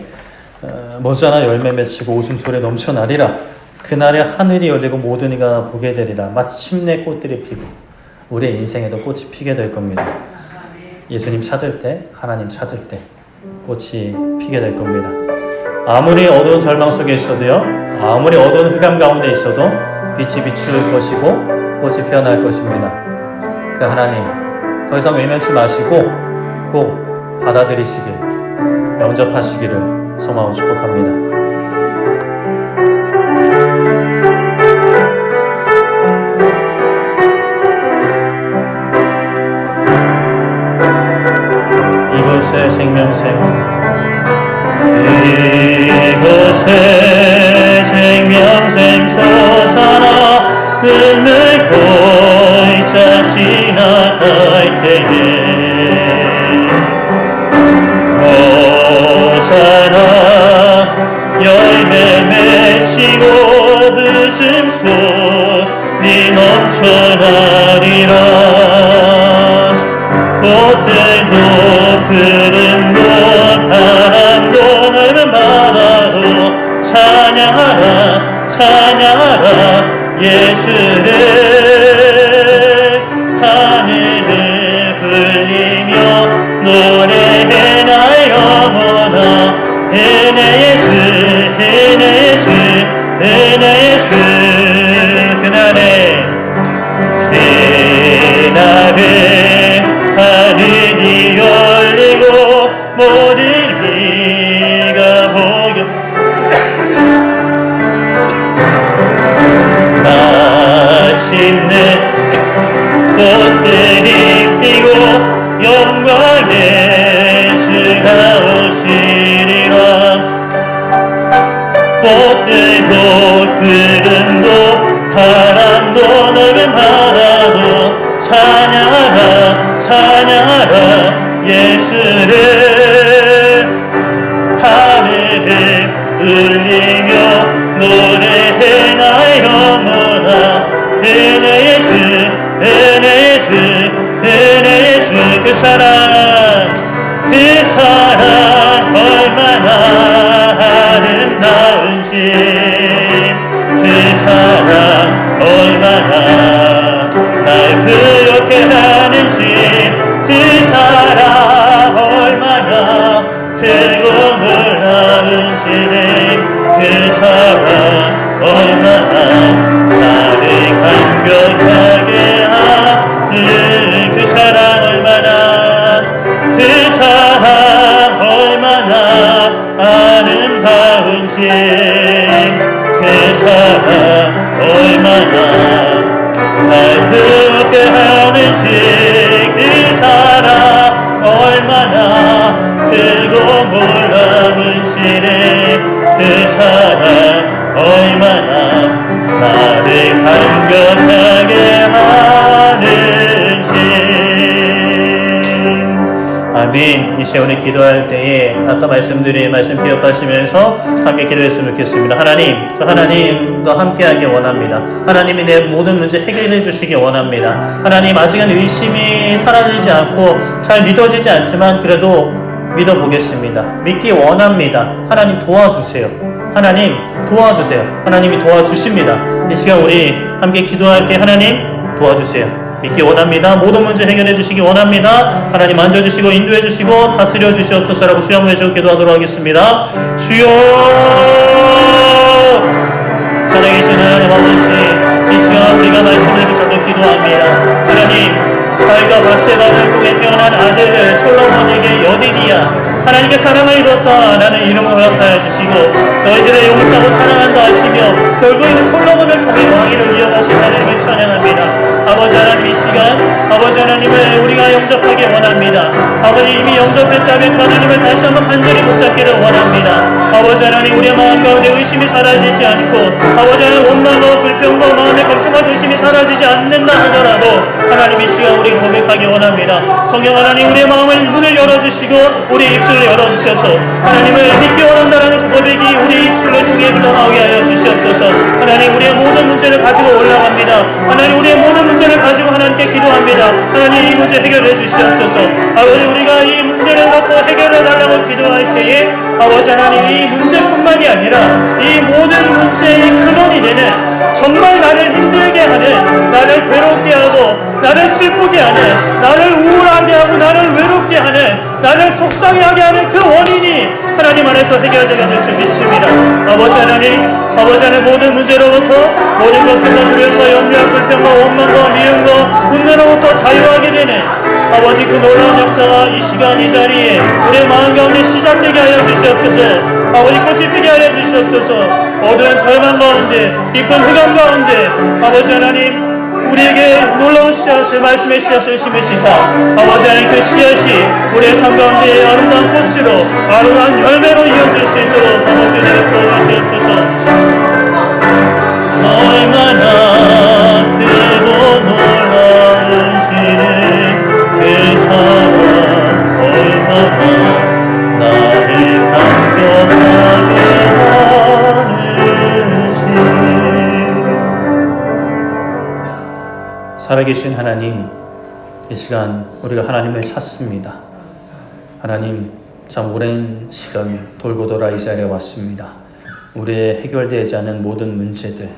머지않아 열매 맺히고 웃음소리 넘쳐나리라. 그날에 하늘이 열리고 모든 이가 보게 되리라. 마침내 꽃들이 피고 우리의 인생에도 꽃이 피게 될 겁니다. 예수님 찾을 때, 하나님 찾을 때 꽃이 피게 될 겁니다. 아무리 어두운 절망 속에 있어도요, 아무리 어두운 흑암 가운데 있어도 빛이 비출 것이고 꽃이 피어날 것입니다. 그 하나님 더 이상 외면치 마시고 꼭 받아들이시길, 영접하시기를 소망하고 축복합니다. 이곳에 생명샘, 이곳에 생명샘 솟아나 눈물꽃이 지나갈 때에 열매 맺히고 웃음소리 넘쳐나리라. 꽃들도 푸른도 바람도 넓은 바다도 찬양하라 찬양하라 예수를. 하늘을 불리며 노래해 나 영혼아. 은혜의 주, 은혜의 주, 은혜의 주. 그날에 하늘이 열리고 모든 이가 보여 마침내 꽃들이 피고 영광의 주가 오시리라. 꽃들도 구름도 바람도 넓은 바다도 찬양하라 찬양하라 예수를. 하늘을 울리며 노래해 나 영혼아. 은혜의 주 은혜의 주 은혜의 주. 그 사랑 얼마나 아름다운지. 그 사랑 얼마나 날 그렇게 하는지. 그 사랑 얼마나 크고 놀라운지. 그 사랑 얼마나 나를 감격하게 하는. 그 사랑 얼마나, 그 사랑 얼마나 아름다운지. 그 사랑 얼마나 날 그렇게 하는지. 그 사랑 얼마나 크고 놀라운지. 그 사랑 얼마나 나를 감격하게 하는지. 아멘. 이 시간에 기도할 때에 아까 말씀드린 말씀 기억하시면서 함께 기도했으면 좋겠습니다. 하나님, 저 하나님과 함께하기 원합니다. 하나님이 내 모든 문제 해결해 주시기 원합니다. 하나님, 아직은 의심이 사라지지 않고 잘 믿어지지 않지만 그래도 믿어보겠습니다. 믿기 원합니다. 하나님 도와주세요. 하나님 도와주세요. 하나님이 도와주십니다. 이 시간 우리 함께 기도할 때 하나님 도와주세요. 믿기 원합니다. 모든 문제 해결해 주시기 원합니다. 하나님 만져주시고 인도해 주시고 다스려 주시옵소서라고 주여 한번 외치고 기도하도록 하겠습니다. 주여, 살아계신 하나님 아버지, 이 시간 우리가 말씀을 붙잡고 기도합니다. 하나님, 다윗과 밧세바를 통해 태어난 아들을 솔로몬에게 여디디야 하나님께 사랑을 이뤘다 라는 이름을 허락하여 주시고 너희들의 용서하고 사랑한다 하시며 결국에는 솔로몬을 통해 왕위를 이어가신 하나님을 찬양합니다. 아버지 하나님, 이 시간 아버지 하나님을 우리가 영접하기 원합니다. 아버지, 이미 영접했다면 그 하나님을 다시 한번 간절히 붙잡기를 원합니다. 아버지 하나님, 우리의 마음 가운데 의심이 사라지지 않고 아버지 하나님 원망과 불평과 마음의 걱정과 근심이 사라지지 않는다 하더라도 하나님, 이 시간 우리가 고백하기 원합니다. 성령 하나님, 우리의 마음을 문을 열어주시고 우리의 입술을 열어주셔서 하나님을 믿기 원한다라는 고백이 우리 입술을 통해 흘러나오게 하여 주시옵소서. 하나님, 우리의 모든 문제를 가지고 올라갑니다. 하나님, 우리의 모든 문제를 가지고 하나님께 기도합니다. 하나님, 이 문제 해결해 주시옵소서. 아버지, 우리가 이 문제를 갖고 해결해 달라고 기도할 때에 아버지 하나님, 이 문제뿐만이 아니라 이 모든 문제의 근원이 되는 정말 나를 힘들게 하는, 나를 괴롭게 하고 나를 슬프게 하는, 나를 우울하게 하고 나를 외롭게 하는, 나를 속상해하게 하는 그 원인이 하나님 안에서 해결되게 될 줄 믿습니다. 아버지 하나님 모든 문제로부터, 모든 걱정과 두려움과 염려와 불평과 원망과 미움과 분노로부터 자유하게 되는 아버지, 그 놀라운 역사가 이 시간 이 자리에 우리의 마음 가운데 시작되게 하여 주시옵소서. 아버지, 꽃이 피게 하여 주시옵소서. 어두운 절망 가운데, 깊은 흑암 가운데 아버지 하나님, 우리에게 놀라운 씨앗을, 말씀의 씨앗을 심으시사 아버지 하나님, 그 씨앗이 우리의 삶 가운데 아름다운 꽃으로, 아름다운 열매로 이어질 수 있도록 아버지 하나님 도와주시옵소서. 얼마나 크고 놀라우시는 그 사랑, 얼마나 나를 감격하게 살아계신 하나님, 이 시간 우리가 하나님을 찾습니다. 하나님, 참 오랜 시간 돌고 돌아 이 자리에 왔습니다. 우리의 해결되지 않은 모든 문제들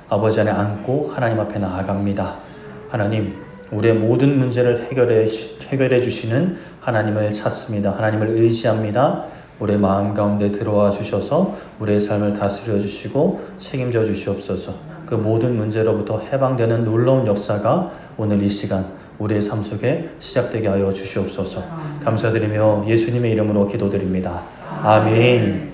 아버지 안에 안고 하나님 앞에 나아갑니다. 하나님, 우리의 모든 문제를 해결해 주시는 하나님을 찾습니다. 하나님을 의지합니다. 우리의 마음 가운데 들어와 주셔서 우리의 삶을 다스려 주시고 책임져 주시옵소서. 그 모든 문제로부터 해방되는 놀라운 역사가 오늘 이 시간 우리의 삶 속에 시작되게 하여 주시옵소서. 감사드리며 예수님의 이름으로 기도드립니다. 아멘.